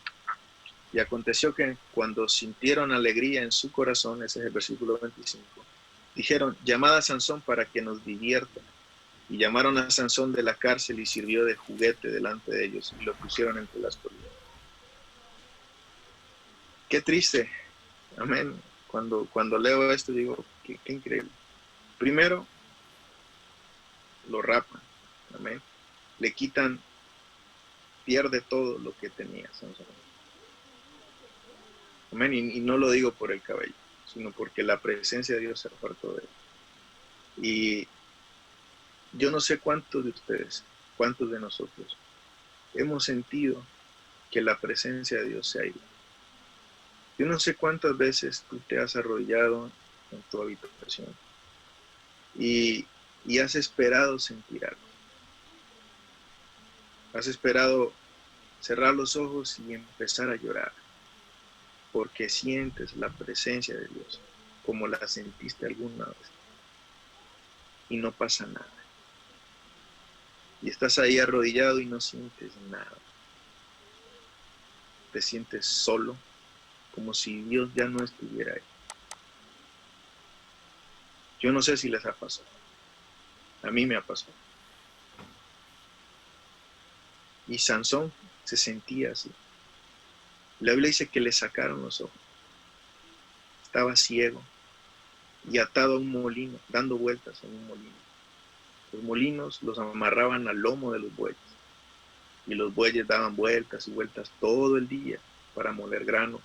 Y aconteció que cuando sintieron alegría en su corazón, ese es el versículo 25, dijeron, llamad a Sansón para que nos divierta. Y llamaron a Sansón de la cárcel y sirvió de juguete delante de ellos y lo pusieron entre las colinas. Qué triste, amén. Cuando leo esto digo, qué increíble. Primero, lo rapan, amén. Le quitan, pierde todo lo que tenía Sansón. Amén. Y no lo digo por el cabello, sino porque la presencia de Dios se apartó de él. Y yo no sé cuántos de ustedes, cuántos de nosotros hemos sentido que la presencia de Dios se ha ido. Yo no sé cuántas veces tú te has arrodillado en tu habitación y has esperado sentir algo. Has esperado cerrar los ojos y empezar a llorar porque sientes la presencia de Dios como la sentiste alguna vez y no pasa nada. Y estás ahí arrodillado y no sientes nada. Te sientes solo, como si Dios ya no estuviera ahí. Yo no sé si les ha pasado. A mí me ha pasado. Y Sansón se sentía así. La Biblia dice que le sacaron los ojos. Estaba ciego y atado a un molino, dando vueltas en un molino. Los molinos los amarraban al lomo de los bueyes. Y los bueyes daban vueltas y vueltas todo el día para moler grano.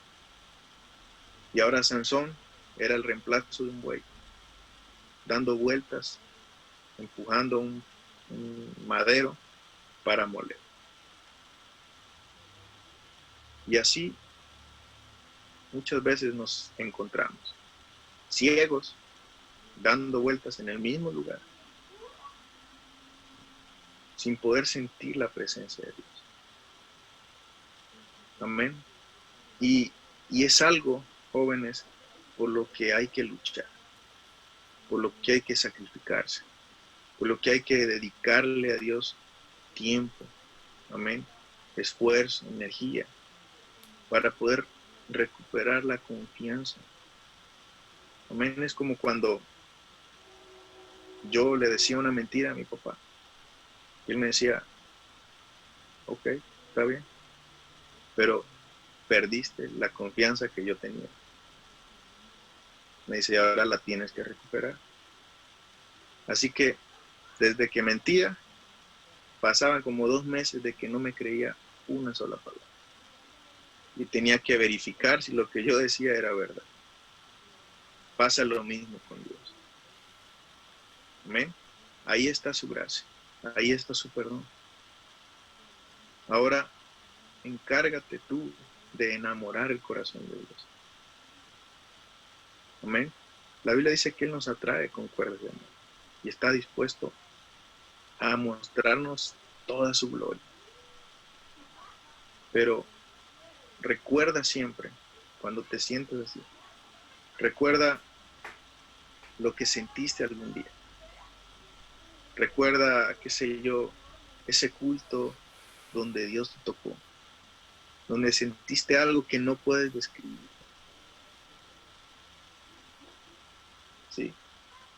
Y ahora Sansón era el reemplazo de un buey, dando vueltas, empujando un madero para moler. Y así muchas veces nos encontramos, ciegos, dando vueltas en el mismo lugar, sin poder sentir la presencia de Dios. Amén. Y es algo, jóvenes, por lo que hay que luchar, por lo que hay que sacrificarse, por lo que hay que dedicarle a Dios tiempo, amén, esfuerzo, energía, para poder recuperar la confianza. Amén. Es como cuando yo le decía una mentira a mi papá. Y él me decía, ok, está bien, pero perdiste la confianza que yo tenía. Me dice, ahora la tienes que recuperar. Así que desde que mentía, pasaban como 2 meses de que no me creía una sola palabra. Y tenía que verificar si lo que yo decía era verdad. Pasa lo mismo con Dios. Amén. Ahí está su gracia. Ahí está su perdón. Ahora, encárgate tú de enamorar el corazón de Dios. Amén. La Biblia dice que Él nos atrae con cuerdas de amor y está dispuesto a mostrarnos toda su gloria. Pero recuerda siempre, cuando te sientes así, recuerda lo que sentiste algún día. Recuerda, qué sé yo, ese culto donde Dios te tocó, donde sentiste algo que no puedes describir. ¿Sí?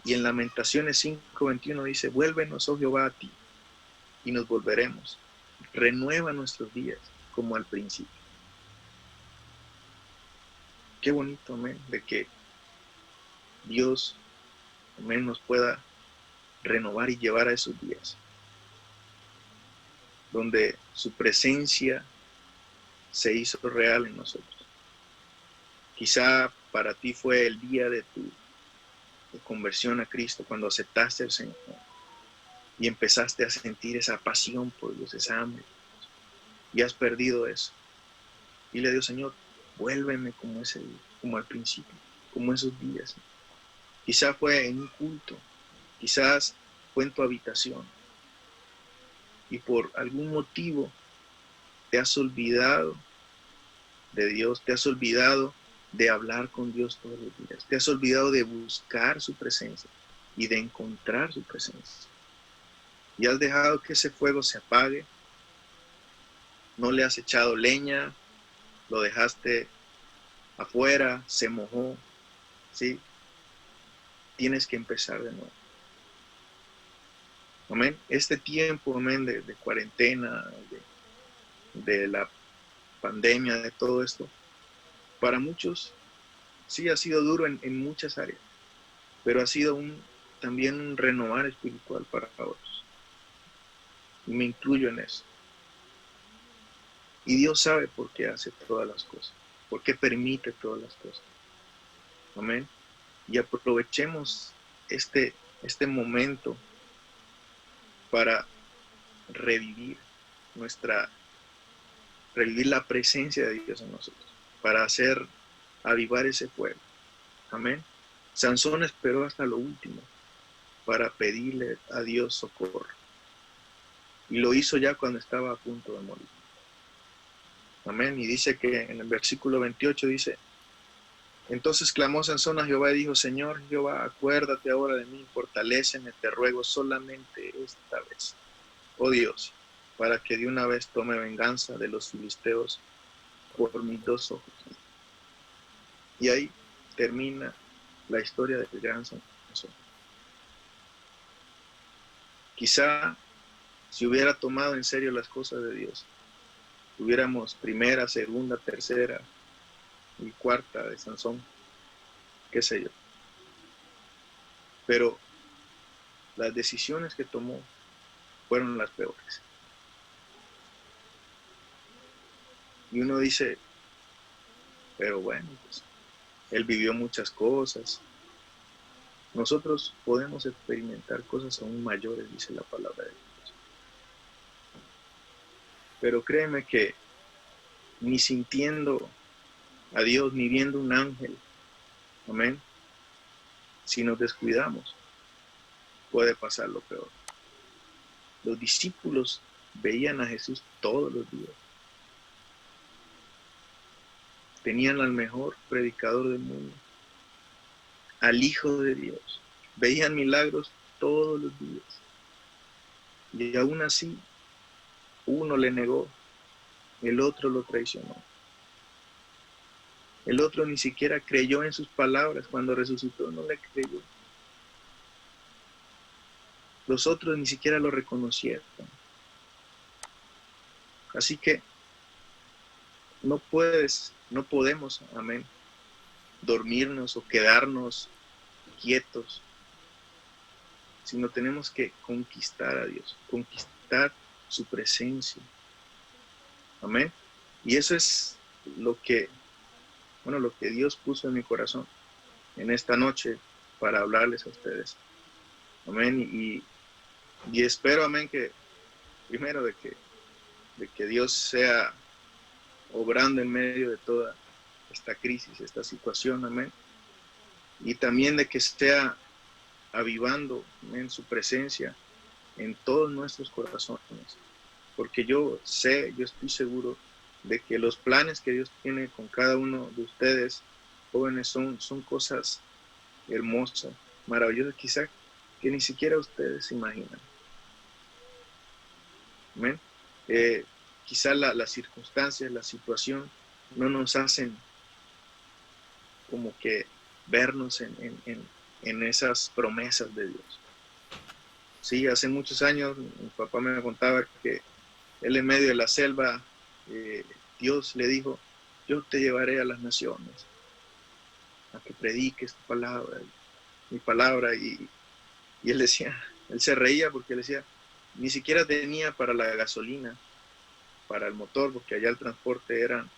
Y en Lamentaciones 5:21 dice, vuélvenos, oh Jehová, a ti, y nos volveremos. Renueva nuestros días como al principio. Qué bonito, amén, de que Dios, amén, nos pueda renovar y llevar a esos días donde su presencia se hizo real en nosotros. Quizá para ti fue el día de tu conversión a Cristo, cuando aceptaste al Señor y empezaste a sentir esa pasión por Dios, esa hambre, y has perdido eso. Dile a Dios, Señor, vuélveme como ese día, como al principio, como esos días. Quizá fue en un culto, quizás fue en tu habitación, y por algún motivo te has olvidado de Dios, te has olvidado de hablar con Dios todos los días, te has olvidado de buscar su presencia y de encontrar su presencia. Y has dejado que ese fuego se apague, no le has echado leña, lo dejaste afuera, se mojó, ¿sí? Tienes que empezar de nuevo. Amén. Este tiempo, amén, de cuarentena, de la pandemia, de todo esto, para muchos sí ha sido duro en muchas áreas, pero ha sido también un renovar espiritual para otros. Y me incluyo en eso. Y Dios sabe por qué hace todas las cosas, por qué permite todas las cosas. Amén. Y aprovechemos este momento para revivir la presencia de Dios en nosotros, para avivar ese fuego. Amén. Sansón esperó hasta lo último para pedirle a Dios socorro. Y lo hizo ya cuando estaba a punto de morir. Amén. Y dice que en el versículo 28 dice: entonces clamó Sansón a Jehová y dijo: Señor Jehová, acuérdate ahora de mí, fortaléceme, te ruego solamente esta vez, oh Dios, para que de una vez tome venganza de los filisteos por mis 2 ojos. Y ahí termina la historia del gran Sansón. Quizá si hubiera tomado en serio las cosas de Dios, tuviéramos primera, segunda, tercera y cuarta de Sansón, qué sé yo. Pero las decisiones que tomó fueron las peores. Y uno dice, pero bueno, pues él vivió muchas cosas. Nosotros podemos experimentar cosas aún mayores, dice la palabra de Dios. Pero créeme que ni sintiendo a Dios, ni viendo un ángel, amén, si nos descuidamos, puede pasar lo peor. Los discípulos veían a Jesús todos los días. Tenían al mejor predicador del mundo, al Hijo de Dios. Veían milagros todos los días. Y aún así, uno le negó, el otro lo traicionó. El otro ni siquiera creyó en sus palabras. Cuando resucitó no le creyó. Los otros ni siquiera lo reconocieron. Así que no podemos, amén, dormirnos o quedarnos quietos, sino tenemos que conquistar a Dios, conquistar su presencia. Amén. Y eso es lo que Dios puso en mi corazón en esta noche para hablarles a ustedes. Amén. Y espero, amén, que primero de que Dios sea obrando en medio de toda esta crisis, esta situación, amén. Y también de que esté avivando, amén, su presencia en todos nuestros corazones. Porque yo estoy seguro de que los planes que Dios tiene con cada uno de ustedes, jóvenes, son cosas hermosas, maravillosas, quizá que ni siquiera ustedes se imaginan. Amén. Quizá las circunstancias, la situación no nos hacen como que vernos en esas promesas de Dios. Sí, hace muchos años mi papá me contaba que él en medio de la selva, Dios le dijo: yo te llevaré a las naciones a que prediques tu palabra, mi palabra. Y él decía, él se reía porque él decía, ni siquiera tenía para la gasolina, para el motor, porque allá el transporte eran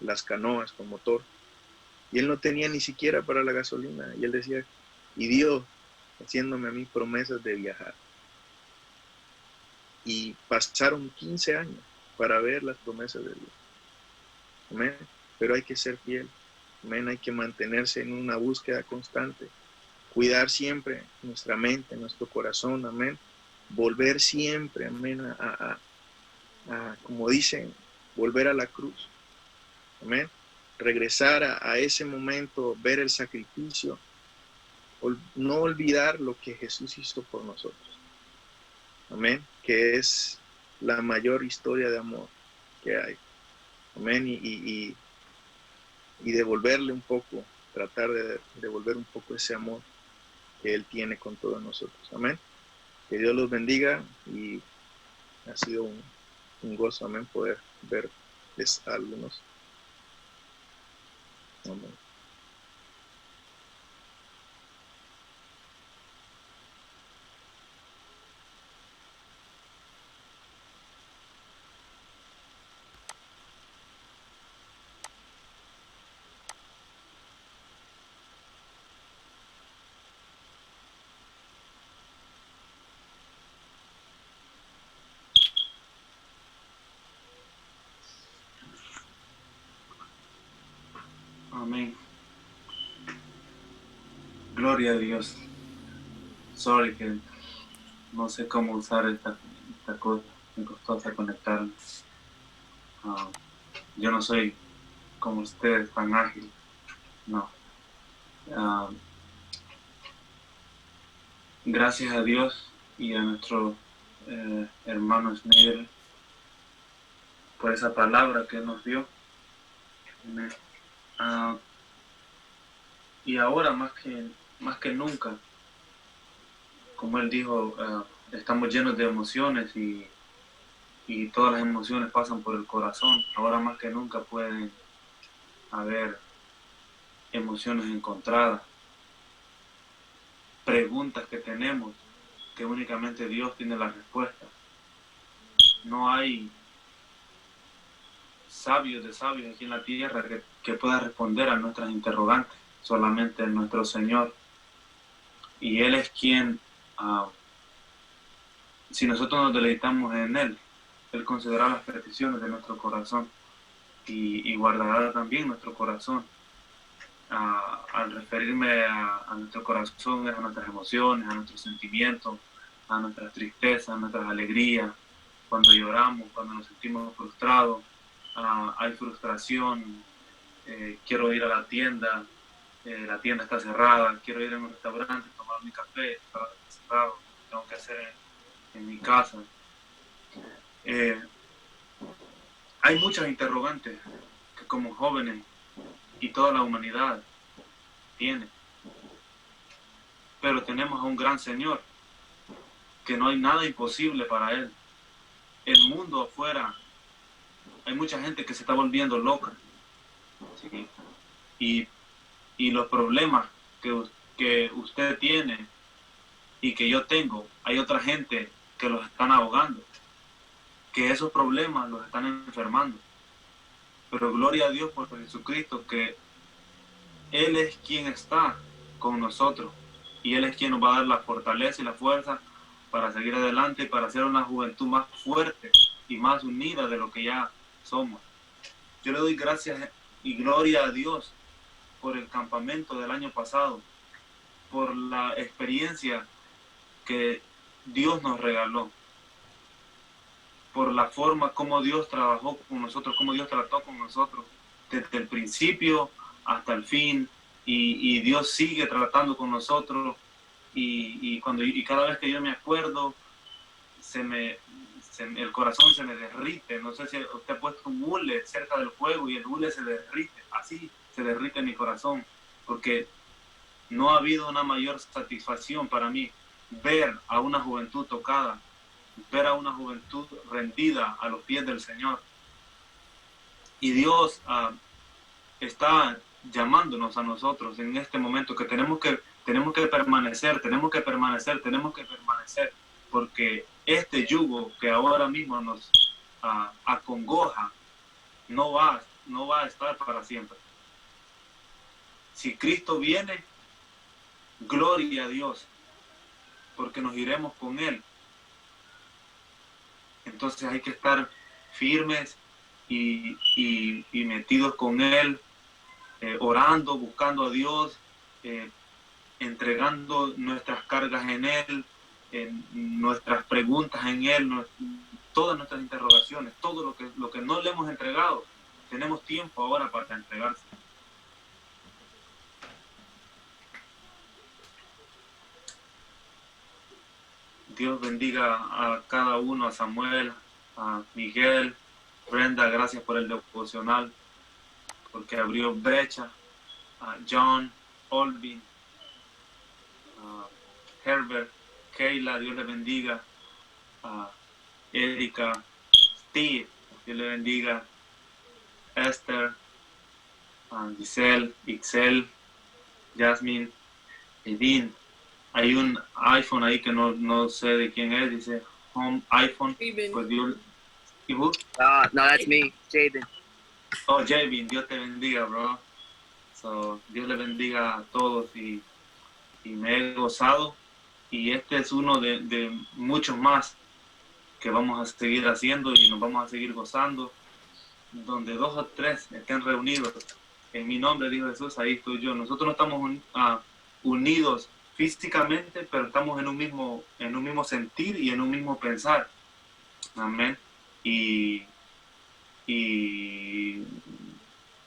las canoas con motor. Y él no tenía ni siquiera para la gasolina. Y él decía, y Dios haciéndome a mí promesas de viajar. Y pasaron 15 años para ver las promesas de Dios. Amén. Pero hay que ser fiel. Amén. Hay que mantenerse en una búsqueda constante. Cuidar siempre nuestra mente, nuestro corazón. Amén. Volver siempre, amén, a como dicen, volver a la cruz. Amén. Regresar a ese momento, ver el sacrificio. No olvidar lo que Jesús hizo por nosotros. Amén. Que es la mayor historia de amor que hay. Amén. Y devolverle un poco, tratar de devolver un poco ese amor que Él tiene con todos nosotros. Amén. Que Dios los bendiga y ha sido un gozo, amén, poder verles a algunos. Amén. Amén. Gloria a Dios. Sorry que no sé cómo usar esta cosa. Me costó hasta conectarme. Yo no soy como ustedes tan ágil. No. Gracias a Dios y a nuestro hermano Schneider por esa palabra que nos dio. Y ahora más que nunca, como él dijo, estamos llenos de emociones y todas las emociones pasan por el corazón. Ahora más que nunca pueden haber emociones encontradas, preguntas que tenemos que únicamente Dios tiene la respuesta. No hay sabios de sabios aquí en la tierra que pueda responder a nuestras interrogantes, solamente nuestro Señor. Y Él es quien, si nosotros nos deleitamos en Él, Él considerará las peticiones de nuestro corazón y guardará también nuestro corazón. Al referirme a nuestro corazón, es a nuestras emociones, a nuestros sentimientos, a nuestras tristezas, a nuestras alegrías, cuando lloramos, cuando nos sentimos frustrados, hay frustración, quiero ir a la tienda está cerrada, quiero ir a un restaurante, tomar mi café, el restaurante está cerrado, tengo que hacer en mi casa. Hay muchas interrogantes que como jóvenes y toda la humanidad tiene, pero tenemos a un gran Señor que no hay nada imposible para Él. El mundo afuera, hay mucha gente que se está volviendo loca, ¿sí? Y los problemas que usted tiene y que yo tengo, hay otra gente que los están ahogando, que esos problemas los están enfermando. Pero gloria a Dios por Jesucristo, que Él es quien está con nosotros y Él es quien nos va a dar la fortaleza y la fuerza para seguir adelante y para hacer una juventud más fuerte y más unida de lo que ya somos. Yo le doy gracias y gloria a Dios por el campamento del año pasado, por la experiencia que Dios nos regaló, por la forma como Dios trabajó con nosotros, como Dios trató con nosotros desde el principio hasta el fin, y Dios sigue tratando con nosotros, y cada vez que yo me acuerdo, el corazón se me derrite. No sé si usted ha puesto un hule cerca del fuego y el hule se derrite, así se derrite mi corazón, porque no ha habido una mayor satisfacción para mí ver a una juventud tocada, ver a una juventud rendida a los pies del Señor. Y Dios está llamándonos a nosotros en este momento que tenemos que permanecer, porque este yugo que ahora mismo nos acongoja no va a estar para siempre. Si Cristo viene, gloria a Dios, porque nos iremos con Él. Entonces hay que estar firmes y metidos con Él, orando, buscando a Dios, entregando nuestras cargas en Él, nuestras preguntas en Él, todas nuestras interrogaciones, todo lo que no le hemos entregado, tenemos tiempo ahora para entregarse. Dios bendiga a cada uno, a Samuel, a Miguel, Brenda, gracias por el devocional, porque abrió brecha, a John, Olvin, a Herbert, Keila, Dios le bendiga. Erika, Steve, Dios le bendiga. Esther, Giselle, Ixel, Jasmine, Edin. Hay un iPhone ahí que no sé de quién es, dice Home iPhone. Pues Dios, ¿y vos? No, that's me, Jaden. Oh, Javin, Dios te bendiga, bro. So, Dios le bendiga a todos y me he gozado. Y este es uno de muchos más que vamos a seguir haciendo y nos vamos a seguir gozando. Donde 2 o 3 estén reunidos en mi nombre, dijo Jesús, ahí estoy yo. Nosotros no estamos unidos físicamente, pero estamos en un mismo sentir y en un mismo pensar. Amén. Y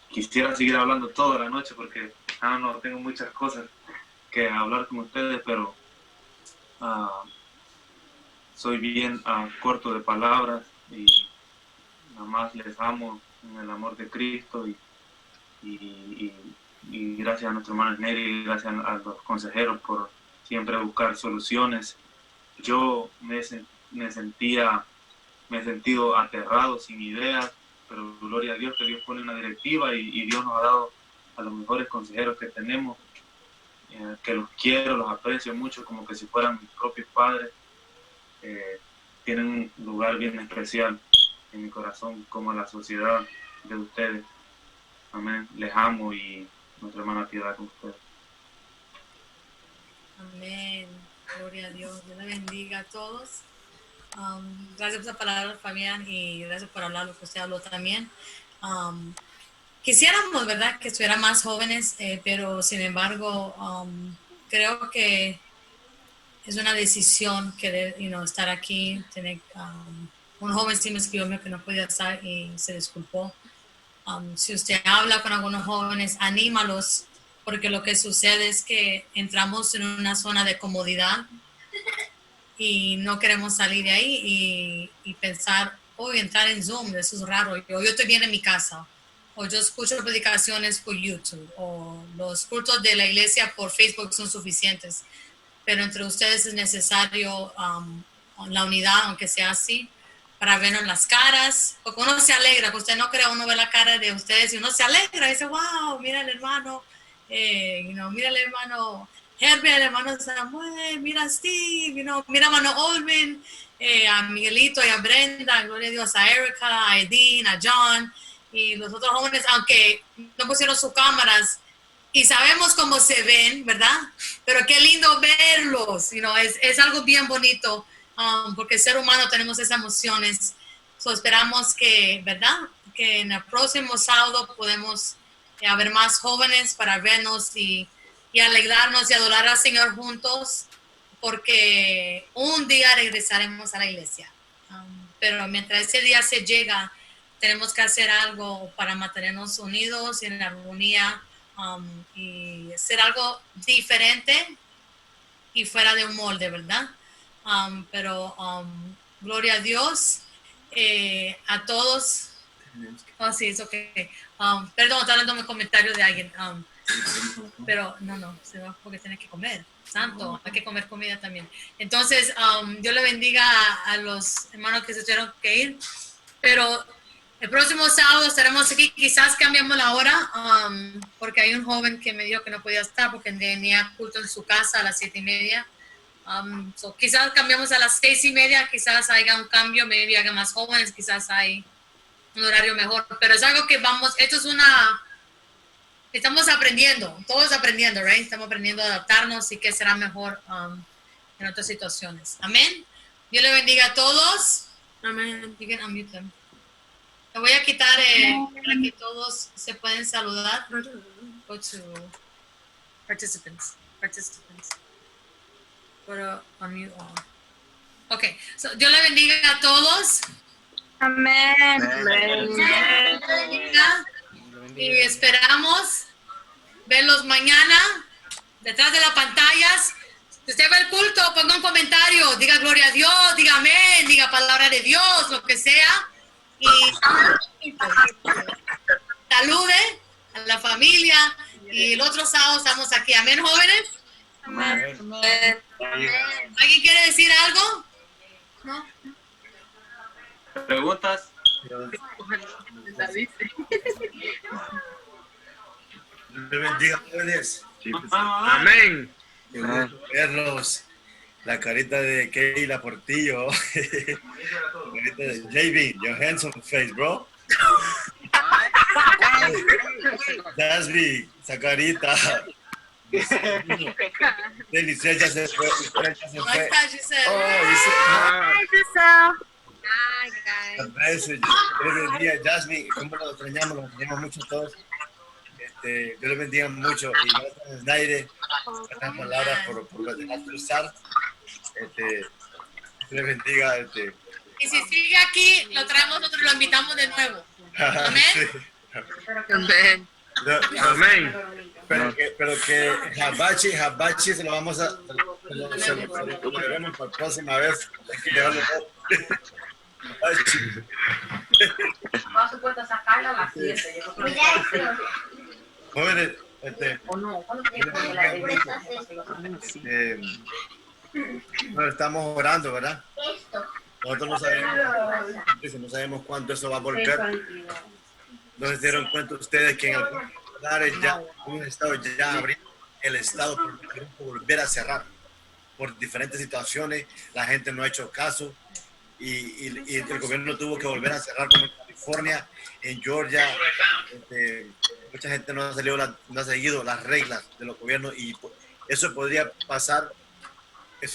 quisiera seguir hablando toda la noche porque no tengo muchas cosas que hablar con ustedes, pero soy bien corto de palabras y nada más les amo en el amor de Cristo y gracias a nuestro hermano Neri y gracias a los consejeros por siempre buscar soluciones. Yo me he sentido aterrado, sin ideas, pero gloria a Dios que Dios pone una directiva y Dios nos ha dado a los mejores consejeros que tenemos, que los quiero, los aprecio mucho como que si fueran mis propios padres. Tienen un lugar bien especial en mi corazón como la sociedad de ustedes. Amén. Les amo y nuestra hermana Piedad con ustedes. Amén. Gloria a Dios. Dios le bendiga a todos. Gracias por la palabra, Fabián, y gracias por hablar lo que usted habló también. Quisiéramos, ¿verdad?, que estuvieran más jóvenes, pero sin embargo, creo que es una decisión querer estar aquí. Tener, un joven sí me escribió que no podía estar y se disculpó. Si usted habla con algunos jóvenes, anímalos, porque lo que sucede es que entramos en una zona de comodidad y no queremos salir de ahí y pensar, entrar en Zoom, eso es raro, yo estoy bien en mi casa, o yo escucho predicaciones por YouTube, o los cultos de la iglesia por Facebook son suficientes, pero entre ustedes es necesario la unidad, aunque sea así, para vernos las caras, porque uno se alegra, que usted no crea, uno ve la cara de ustedes y uno se alegra y dice, wow, mira el hermano, mira el hermano Herbert, el hermano Samuel, mira Steve, mira hermano Olvin, a Miguelito y a Brenda, gloria a Dios, a Erika, a Edin, a John, y los otros jóvenes, aunque no pusieron sus cámaras, y sabemos cómo se ven, ¿verdad? Pero qué lindo verlos, es algo bien bonito, porque el ser humano tenemos esas emociones. Esperamos que, ¿verdad?, que en el próximo sábado podemos haber más jóvenes para vernos y alegrarnos y adorar al Señor juntos, porque un día regresaremos a la iglesia. Pero mientras ese día se llega, tenemos que hacer algo para mantenernos unidos y en armonía, y hacer algo diferente y fuera de un molde, ¿verdad? Pero gloria a Dios, a todos. Oh, sí, es ok. Perdón, está dando un comentario de alguien. Pero no, se va porque tiene que comer. Santo, hay que comer comida también. Entonces, Dios le bendiga a los hermanos que se tuvieron que ir. Pero el próximo sábado estaremos aquí. Quizás cambiamos la hora, porque hay un joven que me dijo que no podía estar porque tenía culto en su casa a las 7:30. Quizás cambiamos a las 6:30. Quizás haya un cambio, maybe haya más jóvenes, quizás hay un horario mejor. Pero es algo que estamos aprendiendo, todos aprendiendo, right? Estamos aprendiendo a adaptarnos y qué será mejor en otras situaciones. Amén. Dios le bendiga a todos. Amén. You can unmute them. Le voy a quitar para que todos se pueden saludar. Go to participants. Pero unmute all. Ok. Dios le bendiga a todos. Amén. Y esperamos verlos mañana detrás de las pantallas. Si usted ve el culto, ponga un comentario, diga gloria a Dios, diga amén, diga palabra de Dios, lo que sea. Y salude a la familia. Y el otro sábado estamos aquí. Amén, jóvenes. Amén. ¿Alguien quiere decir algo? ¿No? ¿Preguntas? Dios les bendiga, jóvenes. Amén. Qué gusto verlos. La carita de Keila Portillo. La carita de JB, your handsome face, bro. Dasby, esa carita. Giselle ya se fue. Giselle ya se Ahí fue. está Giselle. Oh, a veces, Dios les bendiga, Jasmine, cómo lo extrañamos mucho todos. Dios les bendiga mucho y gracias Naire, estas palabras por dejarse usar. Dios les bendiga. Y si sigue aquí, lo traemos nosotros, lo invitamos de nuevo. Amén. Sí. Amén. Amén. Pero que Habachi se lo vamos a se lo queremos para la próxima vez. Hay que llevarlo todo. Habachi. Vamos supuesto a sacarla a las 7. Yo creo que Jóvenes, o no, ¿cuándo tiene que la bueno, estamos orando, ¿verdad? Nosotros no sabemos cuándo eso va a volver. No se dieron cuenta ustedes que en algunos lugares ya, un estado ya abrió el estado por volver a cerrar por diferentes situaciones. La gente no ha hecho caso y el gobierno tuvo que volver a cerrar, como en California, en Georgia. Mucha gente no ha seguido las reglas de los gobiernos y eso podría pasar.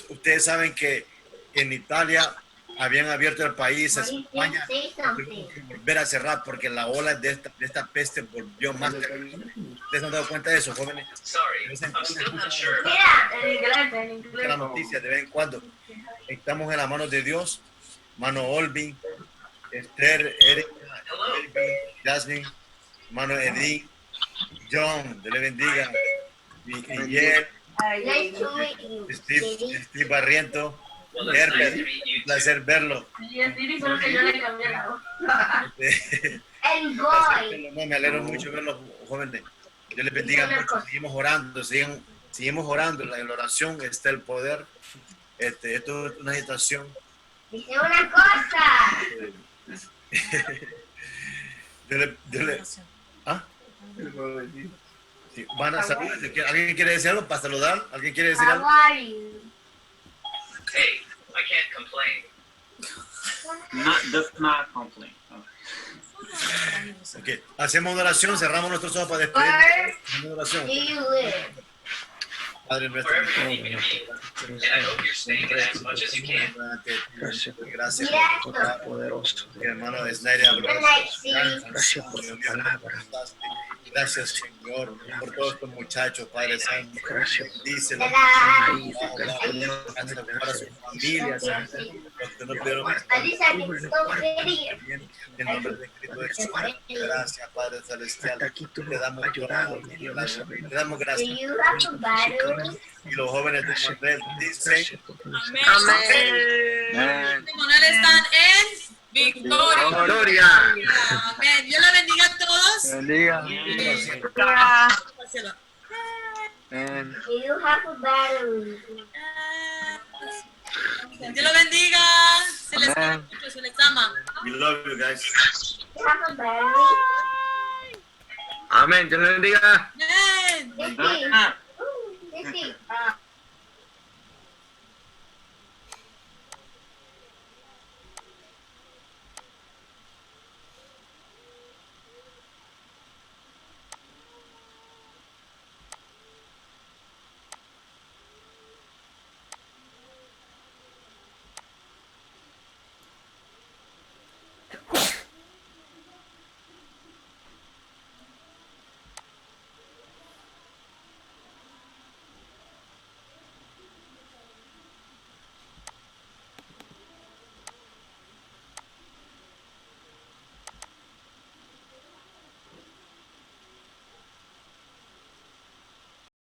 Ustedes saben que en Italia habían abierto el país, en España tuvieron que volver a cerrar porque la ola de esta peste volvió más terrible. ¿Ustedes se han dado cuenta de eso, jóvenes? en La noticia de vez en cuando. Estamos en las manos de Dios. Mano Olvin, Esther, Erika, Jasmine, Mano Edith, John, Dios le bendiga, Miguel, Steve Barriento, Herbert, un placer verlo. Me alegro mucho verlos, jóvenes. Dios les bendiga mucho. Seguimos orando, seguimos orando. En la oración está el poder. Esto es una agitación. Dice una cosa. ¿Ah? Sí, van a saludar. ¿Alguien quiere decir algo para saludar? ¿Alguien quiere decir algo? Hey, I can't complain. Does not complain. Okay. Hacemos una oración, cerramos nuestros ojos para despedir. Una oración. Padre nuestro, Wherever you need me to be. And I hope you're staying in as much as you can. gracias por tu poderoso. Mi hermano Snyder habló. Gracias por tu palabra. Gracias, Señor, por todos estos muchachos, Padre Santo. Díselo. Gracias para sus familias, los que no pudieron estar. En nombre de Cristo Jesús. Gracias, Padre Celestial. Te damos gracias. Te damos gracias. Y los jóvenes de Manuel dicen Amén. Amén. Manuel están en victoria. Gloria. Amén. Dios los bendiga a todos. Bendiga. Páselo. Amén. Dios los bendiga. Se les quiere Amén. mucho, se les ama. we love you guys. Amén. Dios le bendiga. Amén. Ah. This